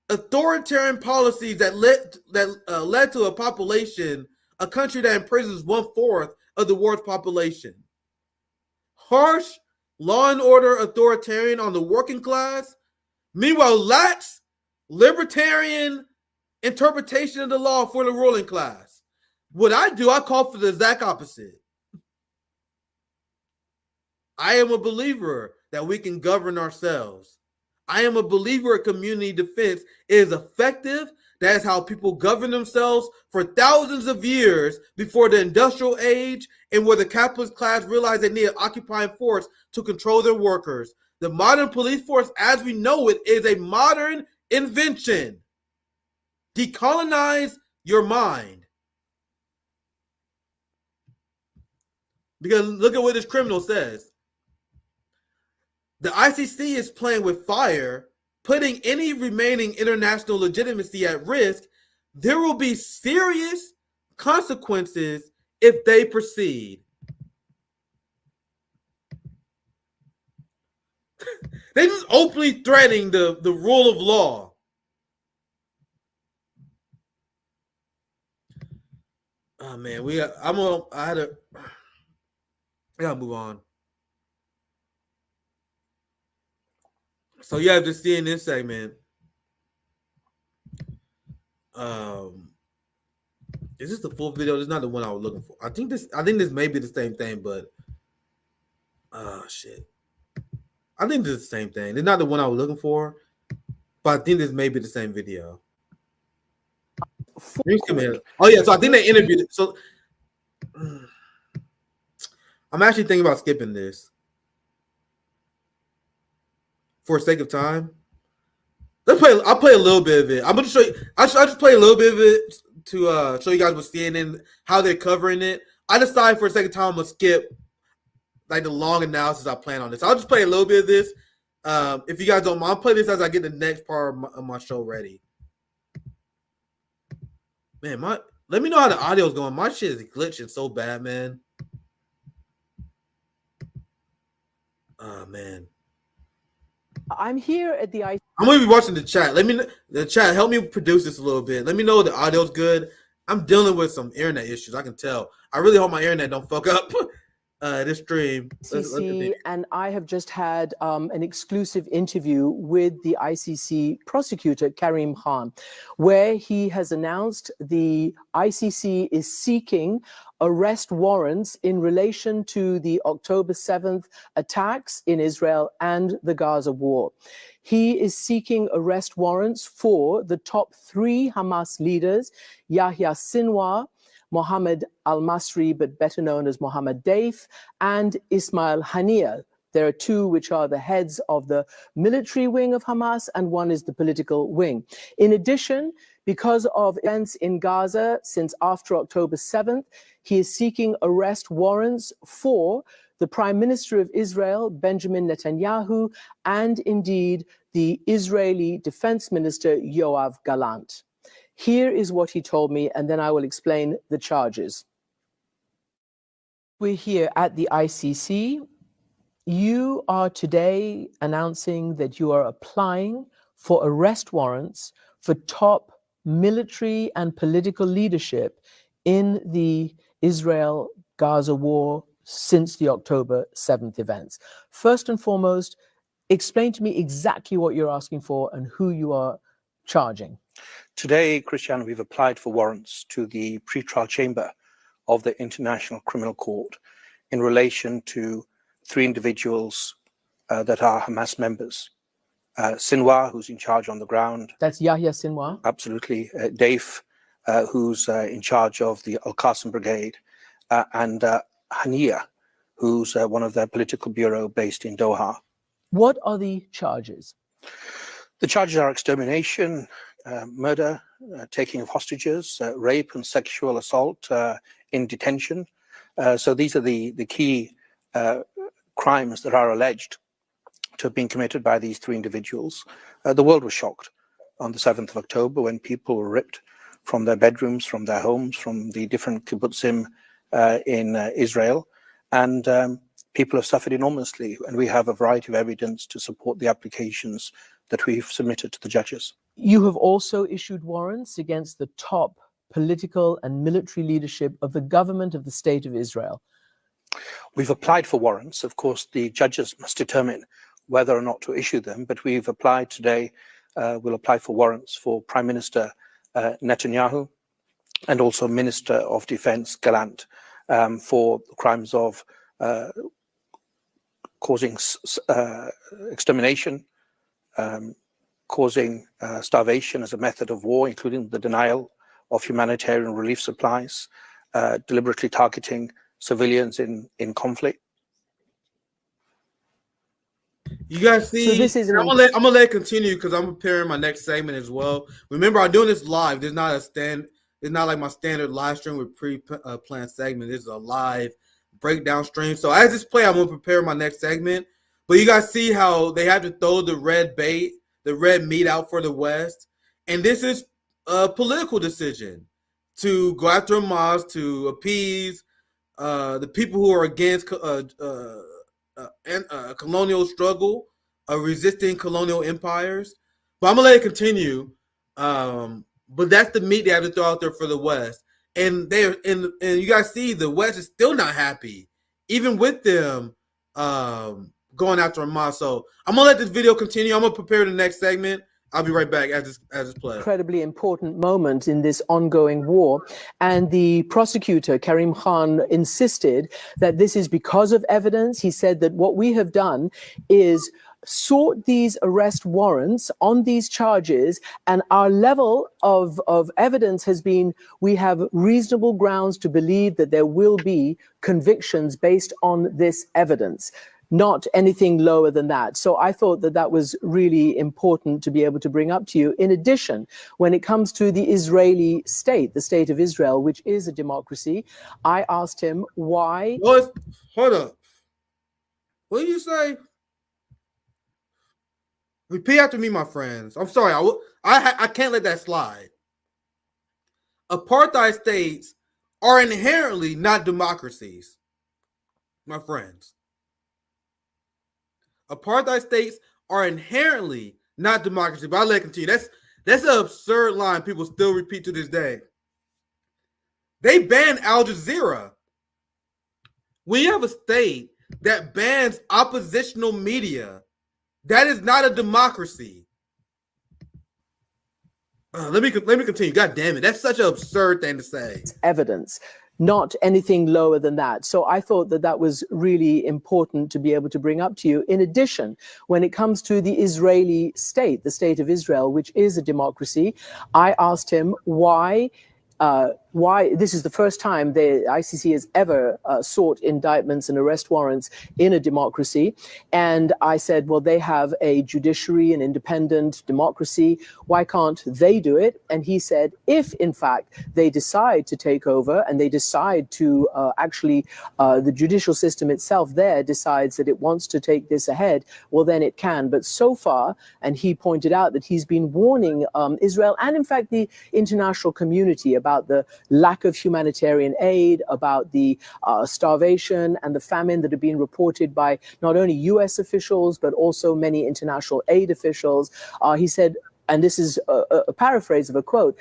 authoritarian policies that led to a country that imprisons 1/4 of the world's population. Harsh law and order authoritarian on the working class, meanwhile lax libertarian interpretation of the law for the ruling class. What I do, I call for the exact opposite. I am a believer that we can govern ourselves. I am a believer in community defense is effective. That is how people govern themselves for thousands of years before the industrial age, and where the capitalist class realized they need an occupying force to control their workers. The modern police force, as we know it, is a modern invention. Decolonize your mind. Because look at what this criminal says. The ICC is playing with fire, putting any remaining international legitimacy at risk. There will be serious consequences if they proceed. They just openly threatening the rule of law. Oh man, I gotta move on. So you have to see in this segment. Is this the full video? This is not the one I was looking for. I think this may be the same thing, but shit. I think this is the same thing. It's not the one I was looking for, but I think this may be the same video. Oh yeah, so I think they interviewed it. So I'm actually thinking about skipping this for sake of time. I'll play a little bit of it. I'm gonna show you. I'll just play a little bit of it to show you guys what's CNN, how they're covering it. I decided for a second time I'm gonna skip like the long analysis I plan on this. I'll just play a little bit of this. If you guys don't mind, I'll play this as I get the next part of my show ready. Man, let me know how the audio's going. My shit is glitching so bad, man. Oh man. I'm here at the ICC. I'm gonna be watching the chat. The chat help me produce this a little bit. Let me know the audio's good. I'm dealing with some internet issues. I can tell. I really hope my internet don't fuck up. this stream. ICC, and I have just had an exclusive interview with the ICC prosecutor, Karim Khan, where he has announced the ICC is seeking arrest warrants in relation to the October 7th attacks in Israel and the Gaza war. He is seeking arrest warrants for the top 3 Hamas leaders, Yahya Sinwar, Mohammed al-Masri, but better known as Mohammed Daif, and Ismail Haniyeh. There are 2 which are the heads of the military wing of Hamas, and one is the political wing. In addition, because of events in Gaza since after October 7th, he is seeking arrest warrants for the Prime Minister of Israel, Benjamin Netanyahu, and indeed the Israeli Defense Minister, Yoav Gallant. Here is what he told me, and then I will explain the charges. We're here at the ICC. You are today announcing that you are applying for arrest warrants for top military and political leadership in the Israel-Gaza war since the October 7th events. First and foremost, explain to me exactly what you're asking for and who you are charging. Today, Christian, we've applied for warrants to the pretrial chamber of the International Criminal Court in relation to 3 individuals that are Hamas members. Sinwar, who's in charge on the ground. That's Yahya Sinwar? Absolutely. Daif, who's in charge of the Al-Qasim Brigade, and Haniyeh, who's one of their political bureau based in Doha. What are the charges? The charges are extermination, murder, taking of hostages, rape and sexual assault in detention. So these are the key crimes that are alleged to have been committed by these 3 individuals. The world was shocked on the 7th of October when people were ripped from their bedrooms, from their homes, from the different kibbutzim in Israel. And people have suffered enormously. And we have a variety of evidence to support the applications that we've submitted to the judges. You have also issued warrants against the top political and military leadership of the government of the State of Israel. We've applied for warrants. Of course, the judges must determine whether or not to issue them, but we've applied today, we'll apply for warrants for Prime Minister Netanyahu and also Minister of Defense Gallant for crimes of causing extermination, causing starvation as a method of war, including the denial of humanitarian relief supplies, deliberately targeting civilians in conflict. You guys see, so this is I'm gonna let it continue because I'm preparing my next segment as well. Remember, I'm doing this live. There's not it's not like my standard live stream with pre-planned segment. This is a live breakdown stream. So as this play, I'm gonna prepare my next segment. But you guys see how they have to throw the red bait, the red meat out for the West, and this is a political decision to go after Hamas to appease the people who are against colonial struggle, resisting colonial empires. But I'm gonna let it continue. But that's the meat they have to throw out there for the West, and and you guys see the West is still not happy, even with them going after Hamas. So I'm gonna let this video continue. I'm gonna prepare the next segment. I'll be right back as this plays. Incredibly important moment in this ongoing war. And the prosecutor, Karim Khan, insisted that this is because of evidence. He said that what we have done is sought these arrest warrants on these charges, and our level of evidence has been, we have reasonable grounds to believe that there will be convictions based on this evidence, not anything lower than that. So I thought that that was really important to be able to bring up to you. In addition, when it comes to the Israeli state, the state of Israel, which is a democracy, I asked him why. Hold up. What did you say? Repeat after me, my friends. I'm sorry. I can't let that slide. Apartheid states are inherently not democracies, my friends. Apartheid states are inherently not democracy. But I'll let it continue. That's an absurd line people still repeat to this day. They banned Al Jazeera. When you have a state that bans oppositional media, that is not a democracy. Let me continue. God damn it. That's such an absurd thing to say. Evidence, not anything lower than that. So I thought that that was really important to be able to bring up to you. In addition, when it comes to the Israeli state, the state of Israel, which is a democracy, I asked him why this is the first time the ICC has ever sought indictments and arrest warrants in a democracy. And I said, well, they have a judiciary, an independent democracy. Why can't they do it? And he said, if in fact they decide to take over and they decide to the judicial system itself there decides that it wants to take this ahead, well, then it can. But so far, and he pointed out that he's been warning Israel and in fact the international community about the lack of humanitarian aid, about the starvation and the famine that have been reported by not only US officials, but also many international aid officials. He said, and this is a paraphrase of a quote,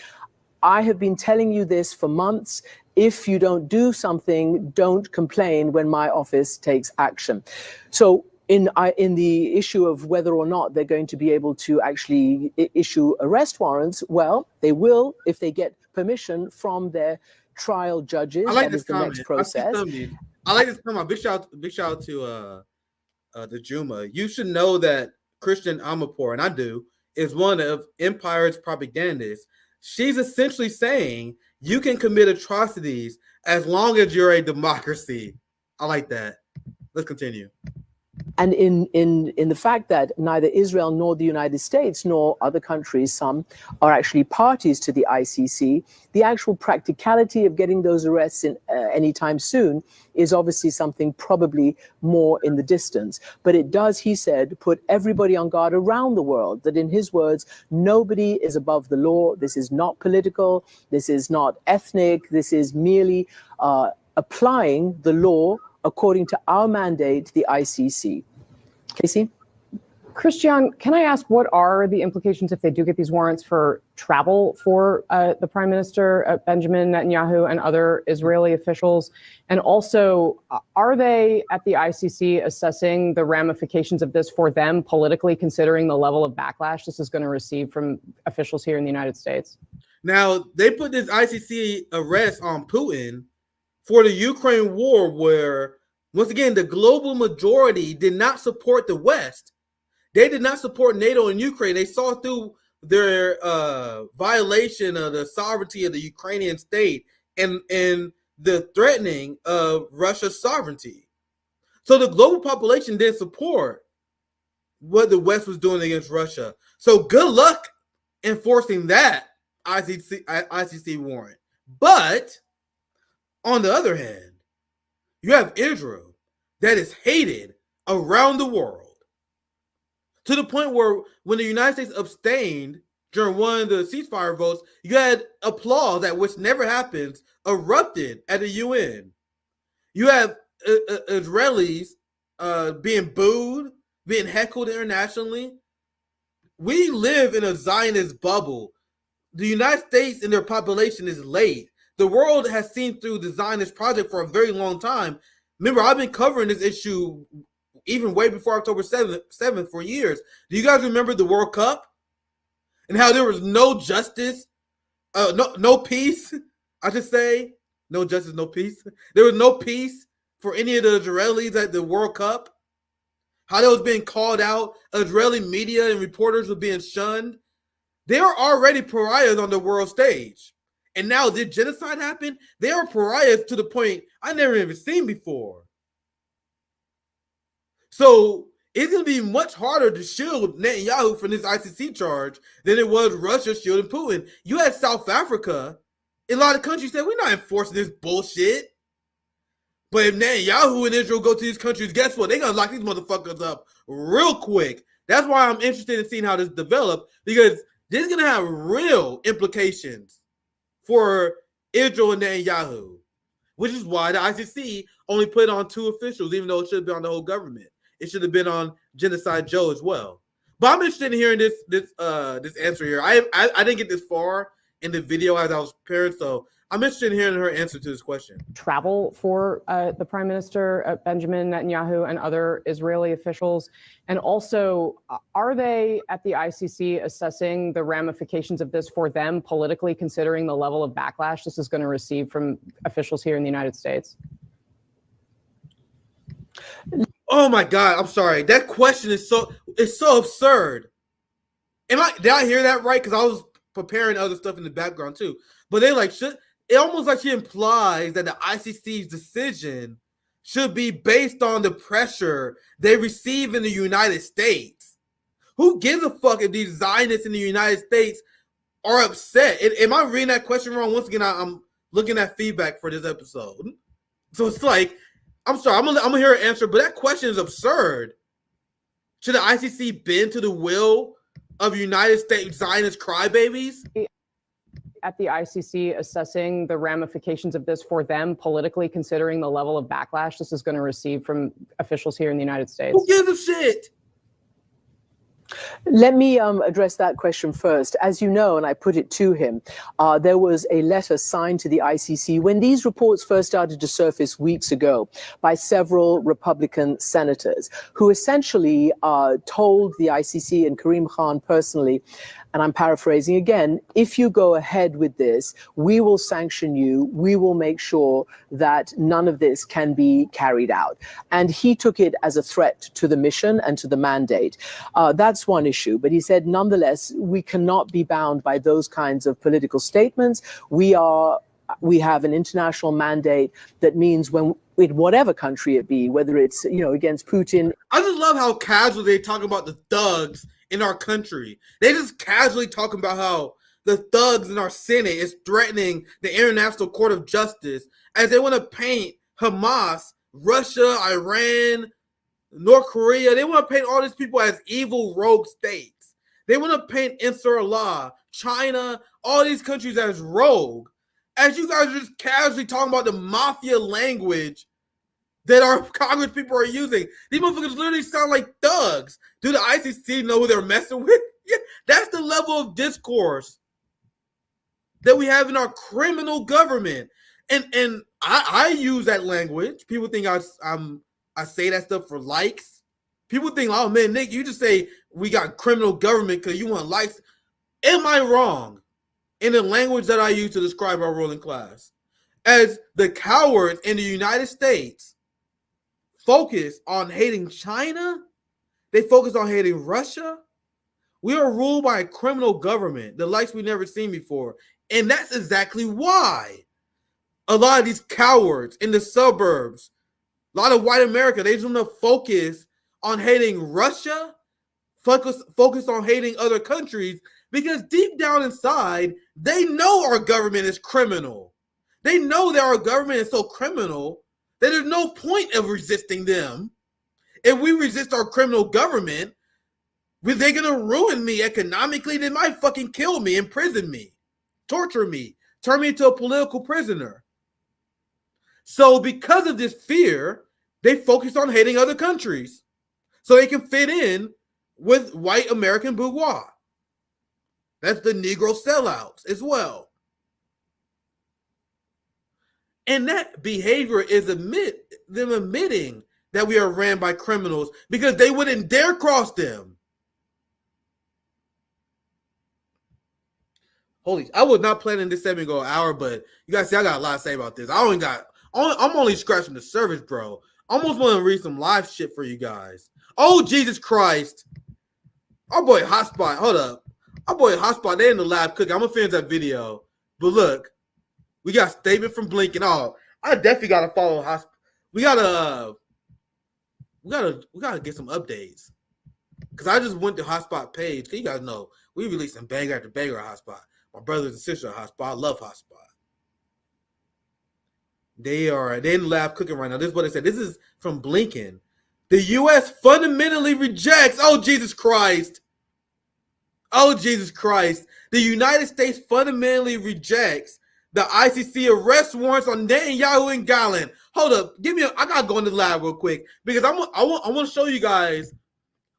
I have been telling you this for months. If you don't do something, don't complain when my office takes action. So in the issue of whether or not they're going to be able to actually issue arrest warrants, well, they will if they get permission from their trial judges. I like that this is the comment. next process. I like this comment. Big shout out to the Juma. You should know that Christian Amanpour, and I do, is one of Empire's propagandists. She's essentially saying you can commit atrocities as long as you're a democracy. I like that. Let's continue. And in the fact that neither Israel nor the United States nor other countries, some are actually parties to the ICC, the actual practicality of getting those arrests in anytime soon is obviously something probably more in the distance. But it does, he said, put everybody on guard around the world, that in his words, nobody is above the law. This is not political. This is not ethnic. This is merely applying the law according to our mandate, the ICC. Casey? Christian, can I ask what are the implications if they do get these warrants for travel for the Prime Minister, Benjamin Netanyahu, and other Israeli officials? And also, are they at the ICC assessing the ramifications of this for them politically, considering the level of backlash this is going to receive from officials here in the United States? Now, they put this ICC arrest on Putin for the Ukraine war, where, once again, the global majority did not support the West. They did not support NATO in Ukraine. They saw through their violation of the sovereignty of the Ukrainian state and the threatening of Russia's sovereignty. So the global population didn't support what the West was doing against Russia. So good luck enforcing that ICC warrant. But on the other hand, you have Israel that is hated around the world to the point where when the United States abstained during one of the ceasefire votes, you had applause, that which never happens, erupted at the UN. You have Israelis being booed, being heckled internationally. We live in a Zionist bubble. The United States and their population is late. The world has seen through the Zionist project for a very long time. Remember, I've been covering this issue even way before October 7th for years. Do you guys remember the World Cup and how there was no justice, no peace? I should say, no justice, no peace. There was no peace for any of the Israelis at the World Cup. How they was being called out. Israeli media and reporters were being shunned. They are already pariahs on the world stage. And now did genocide happen? They are pariahs to the point I never even seen before. So it's going to be much harder to shield Netanyahu from this ICC charge than it was Russia shielding Putin. You had South Africa. A lot of countries said, we're not enforcing this bullshit. But if Netanyahu and Israel go to these countries, guess what? They're going to lock these motherfuckers up real quick. That's why I'm interested in seeing how this develops, because this is going to have real implications for Israel and Netanyahu, which is why the ICC only put on 2 officials, even though it should have been on the whole government. It should have been on Genocide Joe as well. But I'm interested in hearing this answer here. I didn't get this far in the video as I was preparing, so I'm interested in hearing her answer to this question. Travel for the Prime Minister, Benjamin Netanyahu, and other Israeli officials? And also, are they at the ICC assessing the ramifications of this for them politically, considering the level of backlash this is going to receive from officials here in the United States? Oh my God, I'm sorry. That question is so absurd. Did I hear that right? Because I was preparing other stuff in the background too. But they like it almost like she implies that the ICC's decision should be based on the pressure they receive in the United States. Who gives a fuck if these Zionists in the United States are upset? Am I reading that question wrong? Once again, I'm looking at feedback for this episode. So it's like, I'm sorry, I'm gonna hear an answer, but that question is absurd. Should the ICC bend to the will of United States Zionist crybabies? At the ICC assessing the ramifications of this for them politically, considering the level of backlash this is going to receive from officials here in the United States? Who gives a shit? Let me address that question first. As you know, and I put it to him, there was a letter signed to the ICC when these reports first started to surface weeks ago by several Republican senators who essentially told the ICC and Karim Khan personally, and I'm paraphrasing again, if you go ahead with this, we will sanction you. We will make sure that none of this can be carried out. And he took it as a threat to the mission and to the mandate. That's one issue. But he said, nonetheless, we cannot be bound by those kinds of political statements. We have an international mandate that means when in whatever country it be, whether it's against Putin. I just love how casually they talk about the thugs in our country. They just casually talk about how the thugs in our Senate is threatening the International Court of Justice as they want to paint Hamas, Russia, Iran, North Korea. They want to paint all these people as evil rogue states. They want to paint Ansarullah, China, all these countries as rogue. As you guys are just casually talking about the mafia language that our Congress people are using. These motherfuckers literally sound like thugs. Do the ICC know who they're messing with? Yeah, that's the level of discourse that we have in our criminal government. And I use that language. People think I say that stuff for likes. People think, oh man, Nick, you just say we got criminal government because you want likes. Am I wrong in the language that I use to describe our ruling class? As the cowards in the United States focus on hating China, they focus on hating Russia. We are ruled by a criminal government, the likes we've never seen before. And that's exactly why a lot of these cowards in the suburbs, a lot of white America, they just want to focus on hating Russia, focus on hating other countries, because deep down inside, they know our government is criminal. They know that our government is so criminal that there's no point of resisting them. If we resist our criminal government, they're going to ruin me economically. They might fucking kill me, imprison me, torture me, turn me into a political prisoner. So because of this fear, they focus on hating other countries so they can fit in with white American bourgeois. That's the Negro sellouts as well. And that behavior is them admitting that we are ran by criminals because they wouldn't dare cross them. I was not planning this segment to go an hour, but you guys see I got a lot to say about this. I'm only scratching the surface, bro. I almost want to read some live shit for you guys. Oh, Jesus Christ. Our boy Hotspot, hold up. Our boy Hotspot, they in the lab cooking. I'm going to finish that video. But look, we got a statement from Blinken. Oh, I definitely got to follow Hotspot. We gotta get some updates. Because I just went to Hotspot page. You guys know, we releasing banger after banger on Hotspot. My brothers and sisters on Hotspot. I love Hotspot. They in the lab cooking right now. This is what they said. This is from Blinken. The U.S. fundamentally rejects. Oh, Jesus Christ. Oh, Jesus Christ. The United States fundamentally rejects the ICC arrest warrants on Netanyahu and Gallant. Hold up. I got to go into the lab real quick because I want to show you guys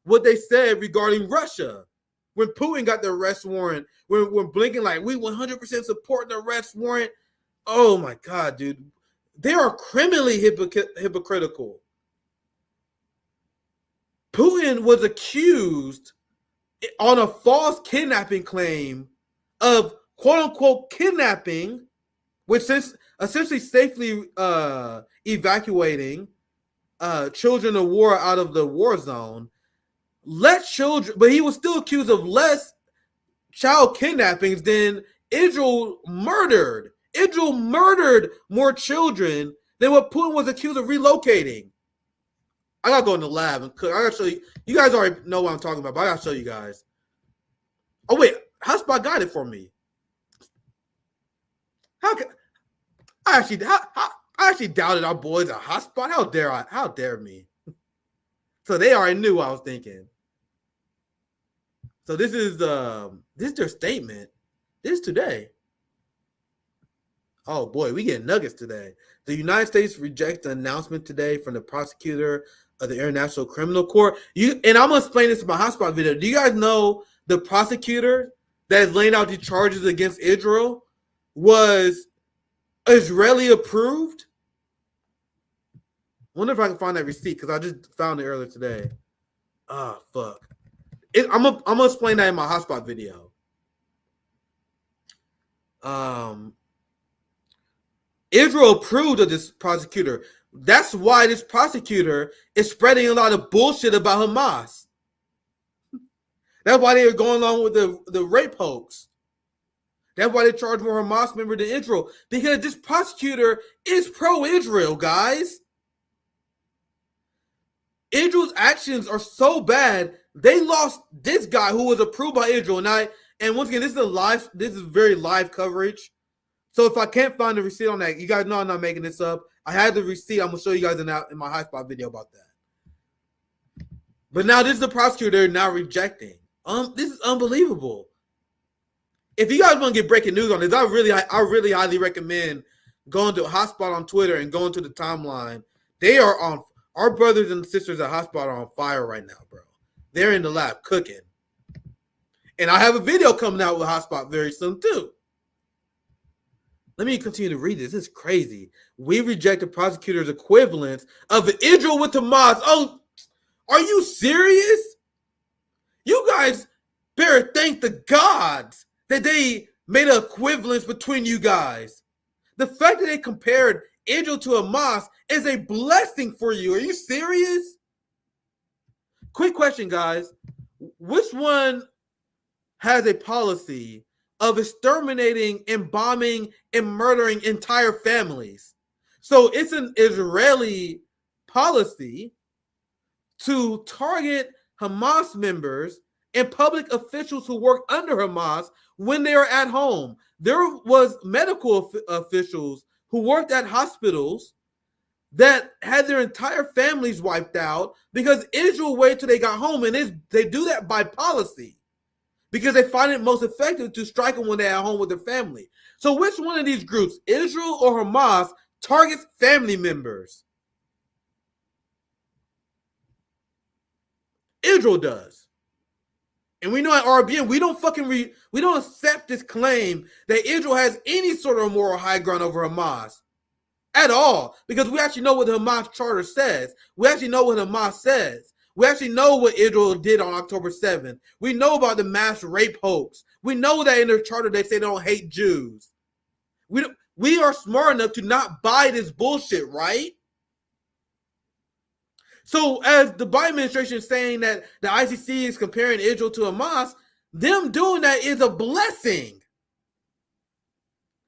what they said regarding Russia. When Putin got the arrest warrant, when Blinken we 100% support the arrest warrant Oh my God, dude. They are criminally hypocritical. Putin was accused on a false kidnapping claim of quote unquote kidnapping, which essentially safely evacuating children of war out of the war zone. But he was still accused of less child kidnappings than Israel murdered. Israel murdered more children than what Putin was accused of relocating. I gotta go in the lab and cook. I gotta show you. You guys already know what I'm talking about, but I gotta show you guys. Oh wait, Hotspot got it for me. How can I actually doubted our boys at Hotspot? How dare I? How dare me? So they already knew what I was thinking. So this is their statement. This is today. Oh boy, we get nuggets today. The United States rejects the announcement today from the prosecutor of the International Criminal Court. And I'm gonna explain this in my Hotspot video. Do you guys know the prosecutor that is laying out the charges against Israel was Israeli approved? Wonder if I can find that receipt because I just found it earlier today. Ah, fuck. I'm gonna explain that in my Hotspot video. Israel approved of this prosecutor. That's why this prosecutor is spreading a lot of bullshit about Hamas. That's why they are going along with the rape hoax. That's why they charge more Hamas members than Israel. Because this prosecutor is pro-Israel, guys. Israel's actions are so bad, they lost this guy who was approved by Israel. And once again, this is very live coverage. So if I can't find the receipt on that, you guys know I'm not making this up. I had the receipt. I'm gonna show you guys in my Hotspot video about that. But now this is the prosecutor they're now rejecting. This is unbelievable. If you guys want to get breaking news on this, I really highly recommend going to Hotspot on Twitter and going to the timeline. They are on. Our brothers and sisters at Hotspot are on fire right now, bro. They're in the lab cooking. And I have a video coming out with Hotspot very soon too. Let me continue to read this. This is crazy. We reject the prosecutor's equivalence of Israel with Hamas. Oh, are you serious? You guys better thank the gods that they made an equivalence between you guys. The fact that they compared Israel to Hamas is a blessing for you. Are you serious? Quick question, guys. Which one has a policy of exterminating and bombing and murdering entire families? So it's an Israeli policy to target Hamas members and public officials who work under Hamas when they are at home. There was medical officials who worked at hospitals that had their entire families wiped out because Israel waited till they got home, and they do that by policy because they find it most effective to strike them when they're at home with their family. So which one of these groups, Israel or Hamas, targets family members? Israel does. And we know at RBN, we don't accept this claim that Israel has any sort of moral high ground over Hamas at all, because we actually know what the Hamas charter says. We actually know what Hamas says. We actually know what Israel did on October 7th. We know about the mass rape hoax. We know that in their charter they say they don't hate Jews. We are smart enough to not buy this bullshit, right? So as the Biden administration is saying that the ICC is comparing Israel to Hamas, them doing that is a blessing.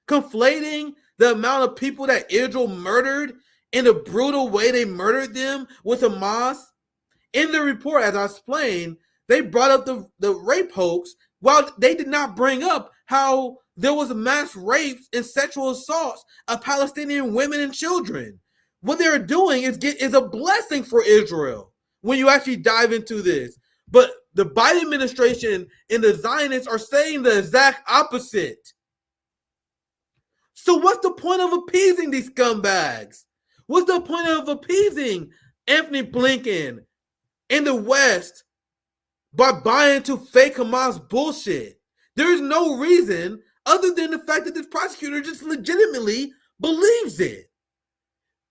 Conflating the amount of people that Israel murdered in the brutal way they murdered them with Hamas. In the report, as I explained, they brought up the rape hoax while they did not bring up how there was mass rapes and sexual assaults of Palestinian women and children. What they're doing is a blessing for Israel when you actually dive into this. But the Biden administration and the Zionists are saying the exact opposite. So what's the point of appeasing these scumbags? What's the point of appeasing Anthony Blinken in the West by buying into fake Hamas bullshit? There is no reason other than the fact that this prosecutor just legitimately believes it.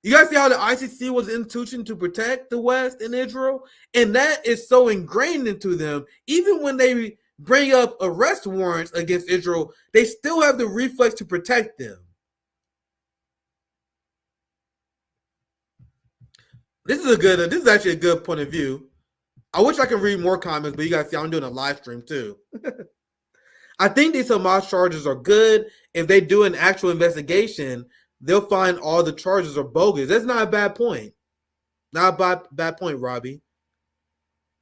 You guys see how the ICC was an institution to protect the West and Israel? And that is so ingrained into them. Even when they bring up arrest warrants against Israel, they still have the reflex to protect them. This is actually a good point of view. I wish I could read more comments, but you guys see I'm doing a live stream too. I think these Hamas charges are good. If they do an actual investigation, they'll find all the charges are bogus. That's not a bad point. Not a bad point, Robbie.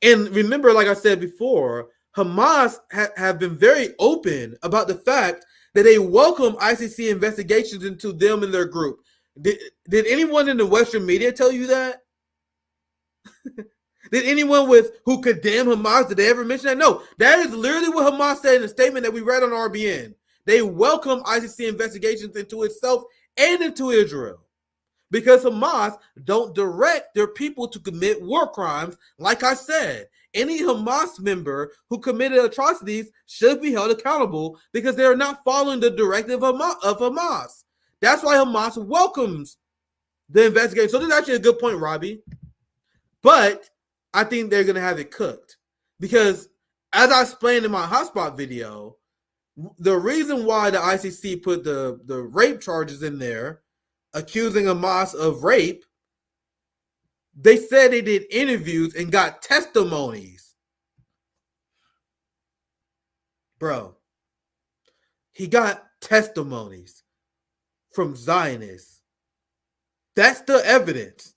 And remember, like I said before, Hamas have been very open about the fact that they welcome ICC investigations into them and their group. Did anyone in the Western media tell you that? Did anyone who condemned Hamas, did they ever mention that? No, that is literally what Hamas said in a statement that we read on RBN. They welcome ICC investigations into itself and into Israel because Hamas don't direct their people to commit war crimes. Like I said, any Hamas member who committed atrocities should be held accountable because they are not following the directive of Hamas. That's why Hamas welcomes the investigation. So this is actually a good point, Robbie. But I think they're going to have it cooked because, as I explained in my hotspot video, the reason why the ICC put the rape charges in there, accusing Hamas of rape, they said they did interviews and got testimonies. Bro, he got testimonies from Zionists. That's the evidence.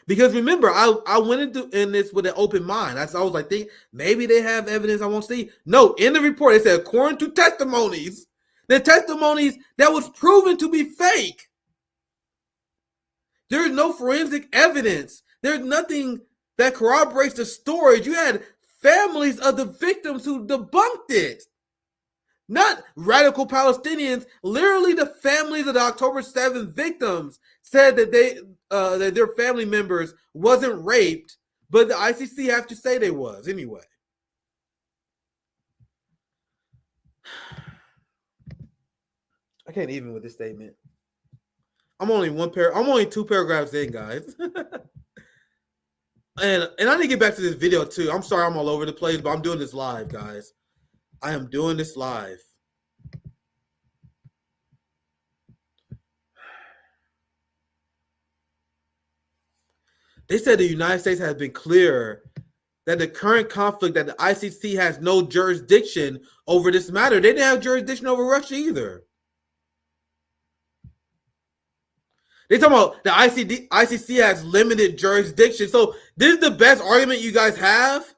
Because remember, I went in this with an open mind. I was like, maybe they have evidence I won't see. No, in the report, it said, according to testimonies, the testimonies that was proven to be fake. There is no forensic evidence. There's nothing that corroborates the stories. You had families of the victims who debunked it. Not radical Palestinians. Literally, the families of the October 7th victims said that that their family members wasn't raped, but the ICC have to say they was anyway. I can't even with this statement. I'm only two paragraphs in, guys. and I need to get back to this video too. I'm sorry I'm all over the place, but I'm doing this live, guys. I am doing this live. They said the United States has been clear that the current conflict, that the ICC has no jurisdiction over this matter. They didn't have jurisdiction over Russia either. They talking about the ICC has limited jurisdiction. So this is the best argument you guys have?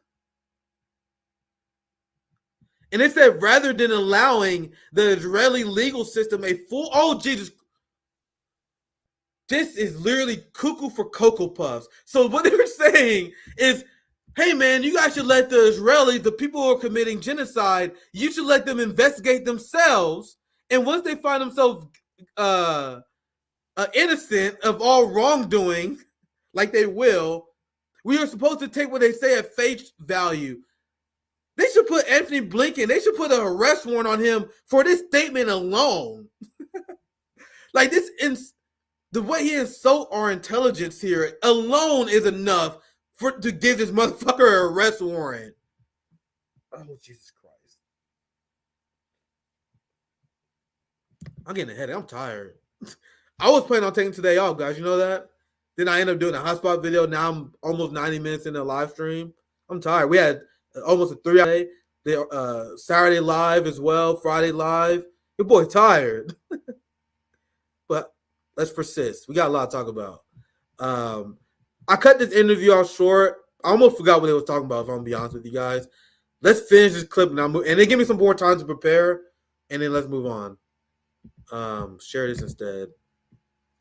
And it said rather than allowing the Israeli legal system a full, oh Jesus, this is literally cuckoo for Cocoa Puffs. So what they were saying is, hey man, you guys should let the Israelis, the people who are committing genocide, you should let them investigate themselves. And once they find themselves innocent of all wrongdoing, like they will, we are supposed to take what they say at face value. They should put Anthony Blinken, they should put an arrest warrant on him for this statement alone. Like this, the way he insults our intelligence here alone is enough to give this motherfucker an arrest warrant. Oh, Jesus Christ. I'm getting a headache. I'm tired. I was planning on taking today off, guys. You know that? Then I ended up doing a hotspot video. Now I'm almost 90 minutes in the live stream. I'm tired. We had almost a 3-hour day. Saturday live as well. Friday live. Your boy tired. But let's persist. We got a lot to talk about. I cut this interview off short. I almost forgot what they was talking about, if I'm going to be honest with you guys. Let's finish this clip and then give me some more time to prepare, and then let's move on. Share this instead.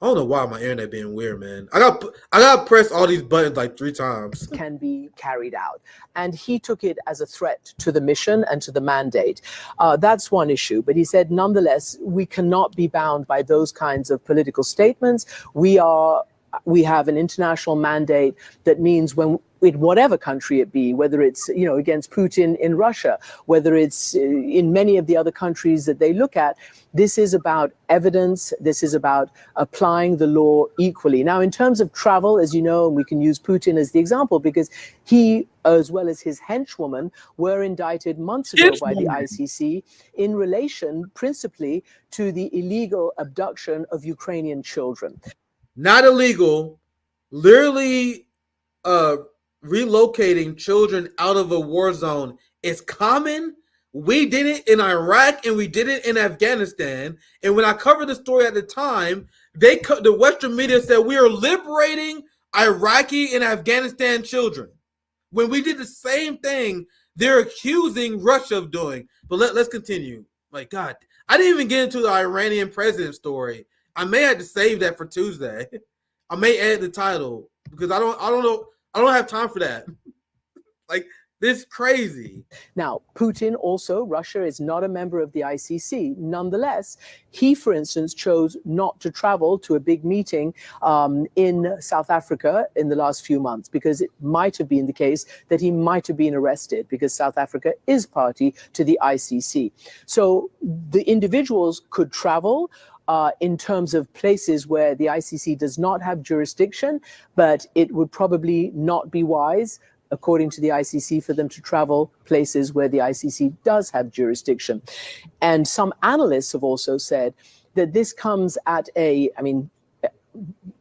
I don't know why my internet being weird, man. I got press all these buttons like 3 times. Can be carried out. And he took it as a threat to the mission and to the mandate. That's one issue. But he said, nonetheless, we cannot be bound by those kinds of political statements. We are we have an international mandate that means when in whatever country it be, whether it's against Putin in Russia, whether it's in many of the other countries that they look at, this is about evidence. This is about applying the law equally. Now, in terms of travel, as you know, and we can use Putin as the example because he, as well as his henchwoman, were indicted months ago by the ICC in relation principally to the illegal abduction of Ukrainian children. Not illegal, literally relocating children out of a war zone is common. We did it in Iraq and we did it in Afghanistan. And when I covered the story at the time, the Western media said we are liberating Iraqi and Afghanistan children. When we did the same thing, they're accusing Russia of doing. But let's continue. My God, I didn't even get into the Iranian president story. I may have to save that for Tuesday. I may add the title because I don't know. I don't have time for that. Like, this is crazy. Now, Putin also, Russia is not a member of the ICC. Nonetheless, he, for instance, chose not to travel to a big meeting in South Africa in the last few months because it might have been the case that he might have been arrested because South Africa is party to the ICC. So the individuals could travel in terms of places where the ICC does not have jurisdiction, but it would probably not be wise, according to the ICC, for them to travel places where the ICC does have jurisdiction. And some analysts have also said that this comes at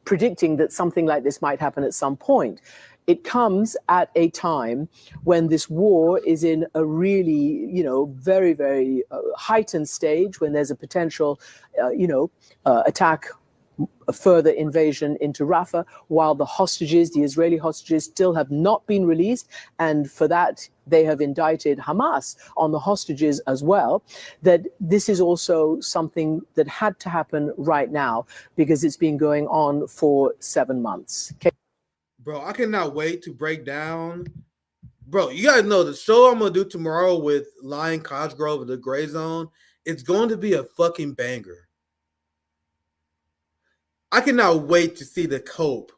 predicting that something like this might happen at some point. It comes at a time when this war is in a really, very, very heightened stage, when there's a potential, attack, a further invasion into Rafah, while the hostages, the Israeli hostages, still have not been released. And for that, they have indicted Hamas on the hostages as well, that this is also something that had to happen right now because it's been going on for 7 months. Okay. Bro, I cannot wait to break down. Bro, you guys know the show I'm going to do tomorrow with Lion Cosgrove of the Gray Zone, it's going to be a fucking banger. I cannot wait to see the cope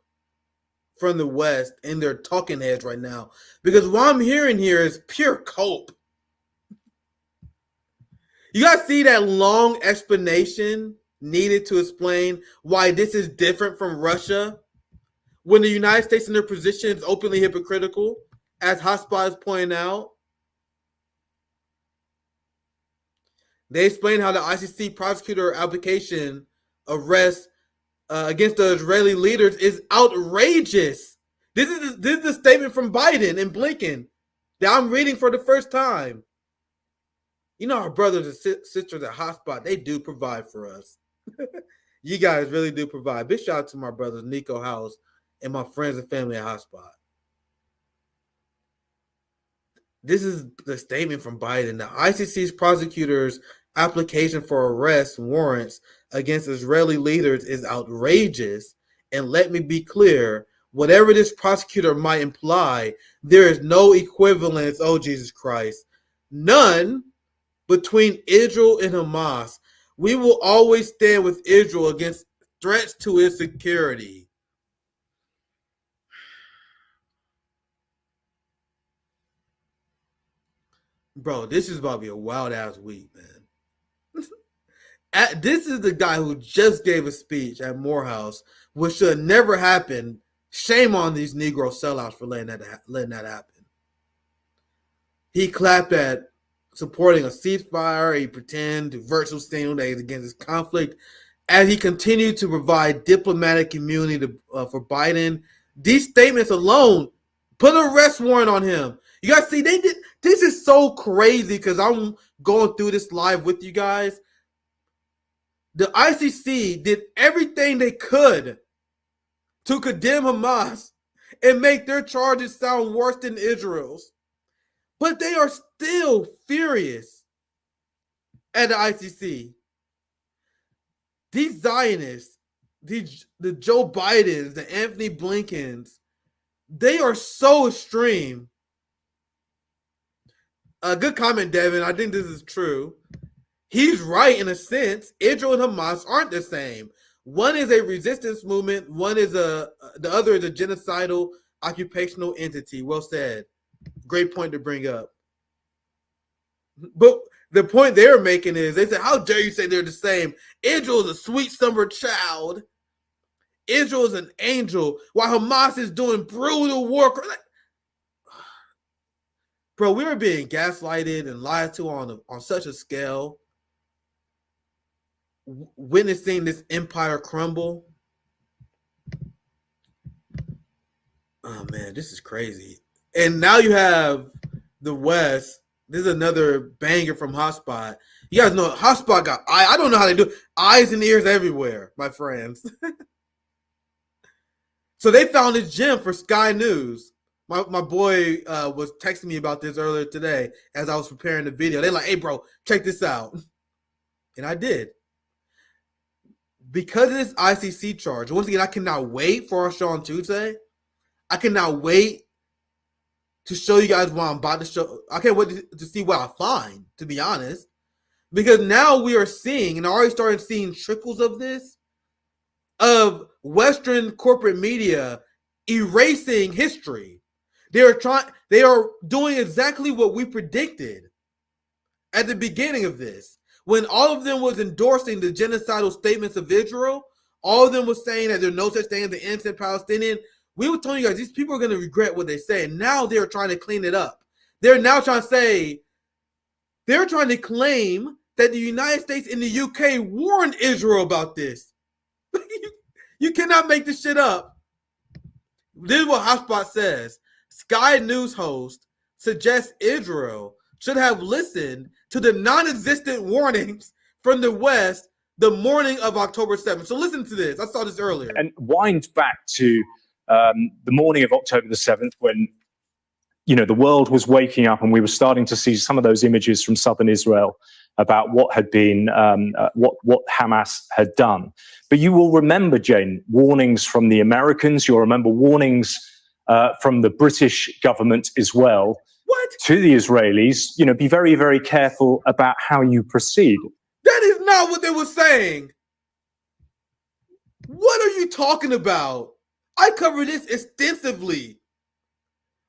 from the West in their talking heads right now. Because what I'm hearing here is pure cope. You guys see that long explanation needed to explain why this is different from Russia? When the United States in their position is openly hypocritical, as Hotspot is pointing out. They explain how the ICC prosecutor application arrest against the Israeli leaders is outrageous. This is the statement from Biden and Blinken that I'm reading for the first time. You know, our brothers and sisters at Hotspot, they do provide for us. You guys really do provide. Big shout out to my brothers, Nico House, and my friends and family at Hotspot. This is the statement from Biden. The ICC's prosecutors' application for arrest warrants against Israeli leaders is outrageous. And let me be clear, whatever this prosecutor might imply, there is no equivalence, oh Jesus Christ, none between Israel and Hamas. We will always stand with Israel against threats to its security. Bro, this is about to be a wild-ass week, man. This is the guy who just gave a speech at Morehouse, which should never happen. Shame on these Negro sellouts for letting that happen. He clapped at supporting a ceasefire. He pretended to virtual stand that he's against this conflict. As he continued to provide diplomatic immunity for Biden, these statements alone put an arrest warrant on him. You guys see, they did. This is so crazy because I'm going through this live with you guys. The ICC did everything they could to condemn Hamas and make their charges sound worse than Israel's. But they are still furious at the ICC. These Zionists, the Joe Bidens, the Anthony Blinkens, they are so extreme. Good comment, Devin. I think this is true. He's right in a sense. Israel and Hamas aren't the same. One is a resistance movement. One is the other is a genocidal occupational entity. Well said. Great point to bring up. But the point they're making is they said, how dare you say they're the same? Israel is a sweet summer child. Israel is an angel while Hamas is doing brutal work. Bro, we were being gaslighted and lied to on such a scale. Witnessing this empire crumble. Oh man, this is crazy. And now you have the West. This is another banger from Hotspot. You guys know Hotspot got I don't know how they do it. Eyes and ears everywhere, my friends. So they found this gem for Sky News. My boy was texting me about this earlier today as I was preparing the video. They're like, hey, bro, check this out. And I did. Because of this ICC charge, once again, I cannot wait for our show on Tuesday. I cannot wait to show you guys what I'm about to show. I can't wait to see what I find, to be honest. Because now we are seeing, and I already started seeing trickles of this, of Western corporate media erasing history. They are doing exactly what we predicted at the beginning of this. When all of them was endorsing the genocidal statements of Israel, all of them was saying that there's no such thing as the innocent Palestinian. We were telling you guys, these people are going to regret what they say. And now they're trying to clean it up. They're now trying to say, they're trying to claim that the United States and the UK warned Israel about this. You cannot make this shit up. This is what Hotspot says. Sky News host suggests Israel should have listened to the non-existent warnings from the West the morning of October 7th. So listen to this. I saw this earlier. And wind back to the morning of October the 7th when, you know, the world was waking up and we were starting to see some of those images from southern Israel about what had been, what Hamas had done. But you will remember, Jane, warnings from the Americans. You'll remember warnings from the British government as well. What? To the Israelis, you know, be very, very careful about how you proceed. That is not what they were saying. What are you talking about? I covered this extensively.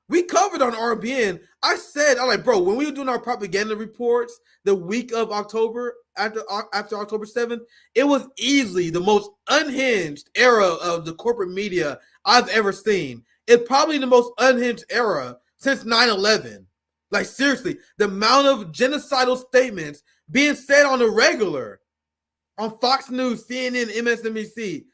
We covered on RBN. I'm like, bro, when we were doing our propaganda reports the week of October, after October 7th, it was easily the most unhinged era of the corporate media I've ever seen. It's probably the most unhinged era since 9/11. Like, seriously, the amount of genocidal statements being said on the regular on Fox News, CNN, MSNBC.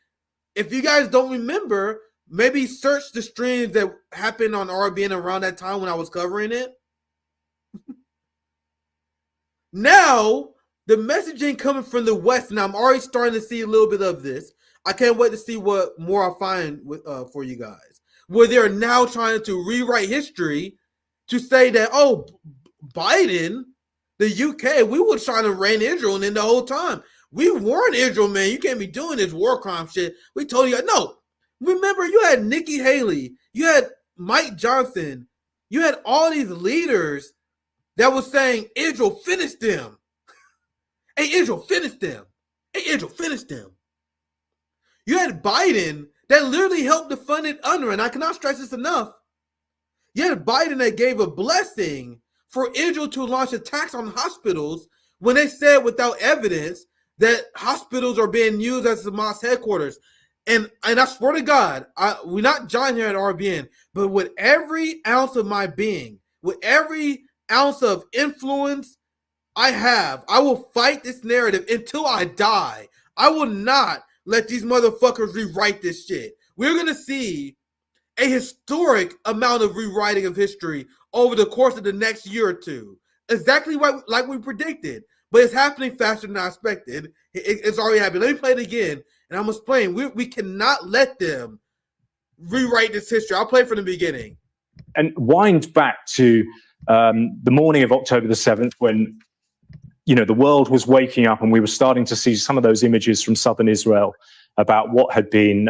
If you guys don't remember, maybe search the streams that happened on RBN around that time when I was covering it. Now, the messaging coming from the West, and I'm already starting to see a little bit of this. I can't wait to see what more I find for you guys. Where they're now trying to rewrite history to say that, oh, Biden, the UK, we were trying to rein Israel in the whole time. We warned Israel, man, you can't be doing this war crime shit. We told you, no. Remember, you had Nikki Haley, you had Mike Johnson, you had all these leaders that was saying, Israel, finish them. Hey, Israel, finish them. Hey, Israel, finish them. You had Biden that literally helped to fund it UNRWA, and I cannot stress this enough. You had Biden that gave a blessing for Israel to launch attacks on hospitals when they said without evidence that hospitals are being used as Hamas headquarters. And I swear to God, we're not John here at RBN, but with every ounce of my being, with every ounce of influence I have, I will fight this narrative until I die. I will not let these motherfuckers rewrite this shit. We're going to see a historic amount of rewriting of history over the course of the next year or two. Exactly like we predicted. But it's happening faster than I expected. It's already happening. Let me play it again. And I'm explaining. We cannot let them rewrite this history. I'll play it from the beginning. And wind back to the morning of October the 7th when, you know, the world was waking up and we were starting to see some of those images from southern Israel about what had been,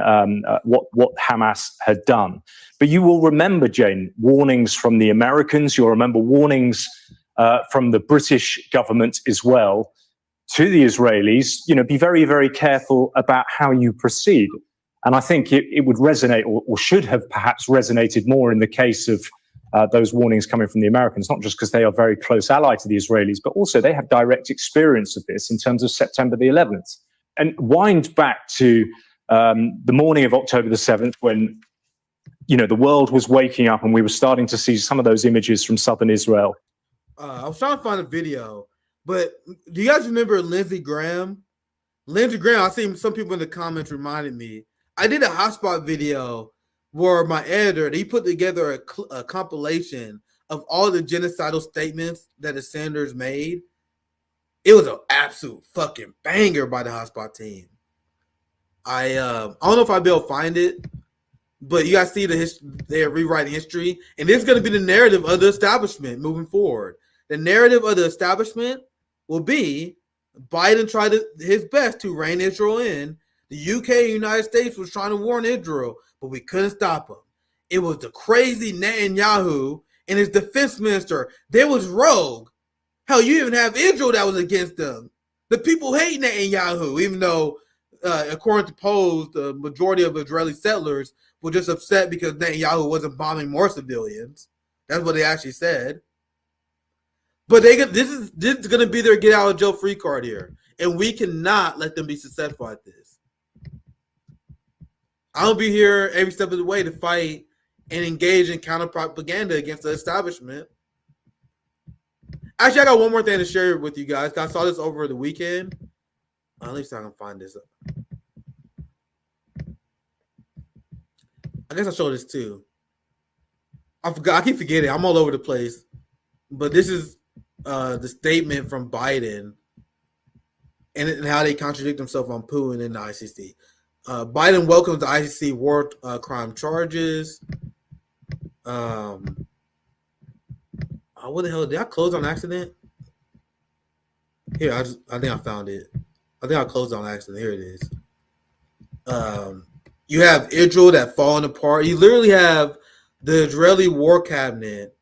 what Hamas had done. But you will remember, Jane, warnings from the Americans. You'll remember warnings from the British government as well. to the Israelis, be very, very careful about how you proceed. And I think it would resonate, or should have perhaps resonated more in the case of those warnings coming from the Americans, not just because they are very close ally to the Israelis, but also they have direct experience of this in terms of September the 11th. And wind back to the morning of October the 7th, when the world was waking up and we were starting to see some of those images from southern Israel. I was trying to find a video, but do you guys remember Lindsey Graham? Lindsey Graham, I seen some people in the comments reminded me. I did a hotspot video where my editor, he put together a compilation of all the genocidal statements that the senators made. It was an absolute fucking banger by the hotspot team. I don't know if I'll be able to find it, but you guys see they're rewriting history, and this is going to be the narrative of the establishment moving forward. The narrative of the establishment will be Biden tried his best to rein Israel in. The UK and United States was trying to warn Israel, but we couldn't stop him. It was the crazy Netanyahu and his defense minister. They was rogue. Hell, you even have Israel that was against them. The people hate Netanyahu, even though, according to polls, the majority of Israeli settlers were just upset because Netanyahu wasn't bombing more civilians. That's what they actually said. But this is going to be their get out of jail free card here, and we cannot let them be successful at this. I'll be here every step of the way to fight and engage in counter propaganda against the establishment. Actually, I got one more thing to share with you guys. I saw this over the weekend. At least I can find this. I guess I'll show this too. I forgot. I keep forgetting. I'm all over the place. But this is the statement from Biden and how they contradict themselves on Putin and the ICC. Biden welcomes the ICC war crime charges. What the hell? Did I close on accident? Here, I think I found it. I think I closed on accident. Here it is. You have Israel that falling apart. You literally have the Israeli war cabinet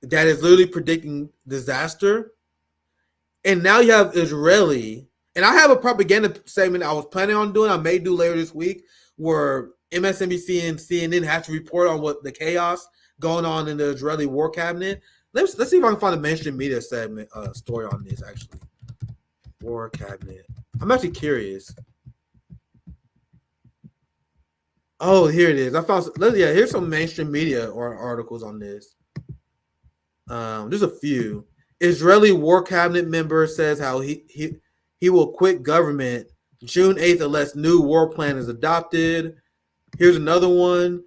that is literally predicting disaster. And now you have Israeli, and I have a propaganda segment I was planning on doing. I may do later this week, where MSNBC and CNN have to report on what the chaos going on in the Israeli war cabinet. Let's see if I can find a mainstream media segment story on this. Actually, war cabinet. I'm actually curious. Oh, here it is. I found. Here's some mainstream media or articles on this. There's a few. Israeli war cabinet member says how he will quit government June 8th unless new war plan is adopted. Here's another one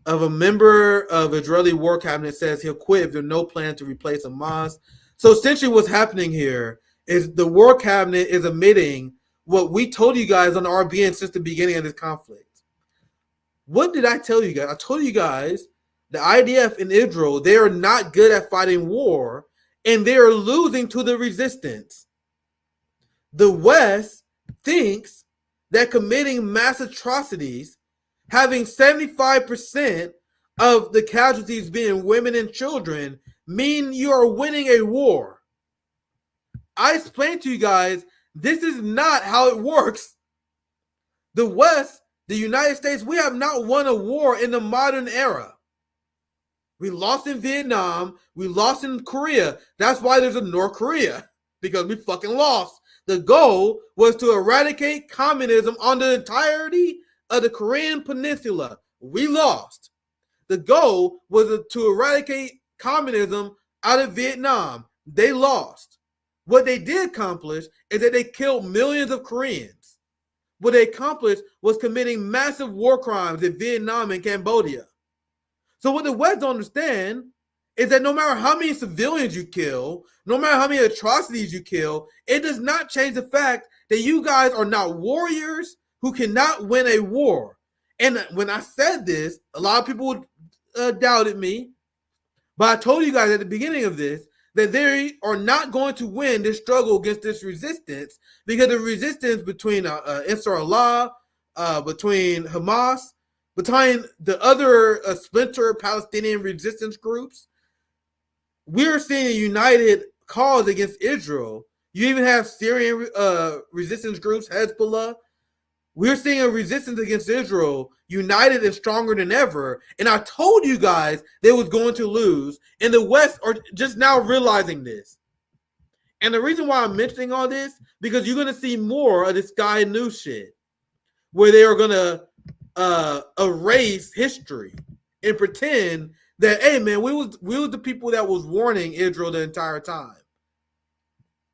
of a member of Israeli war cabinet says he'll quit if there's no plan to replace Hamas. So essentially what's happening here is the war cabinet is admitting what we told you guys on the RBN since the beginning of this conflict. What did I tell you guys? I told you guys the IDF in Israel, they are not good at fighting war, and they are losing to the resistance. The West thinks that committing mass atrocities, having 75% of the casualties being women and children, mean you are winning a war. I explained to you guys, this is not how it works. The West, the United States, we have not won a war in the modern era. We lost in Vietnam. We lost in Korea. That's why there's a North Korea, because we fucking lost. The goal was to eradicate communism on the entirety of the Korean Peninsula. We lost. The goal was to eradicate communism out of Vietnam. They lost. What they did accomplish is that they killed millions of Koreans. What they accomplished was committing massive war crimes in Vietnam and Cambodia. So what the West don't understand is that no matter how many civilians you kill, no matter how many atrocities you kill, it does not change the fact that you guys are not warriors who cannot win a war. And when I said this, a lot of people doubted me, but I told you guys at the beginning of this that they are not going to win this struggle against this resistance, because the resistance between Ansar Allah, between Hamas, between the other splinter Palestinian resistance groups, we're seeing a united cause against Israel, You even have Syrian resistance groups, Hezbollah. We're seeing a resistance against Israel united and stronger than ever. And I told you guys they was going to lose. And the West are just now realizing this. And the reason why I'm mentioning all this, because you're going to see more of this Sky News shit, where they are going to erase history and pretend that, hey man, we was the people that was warning Israel the entire time.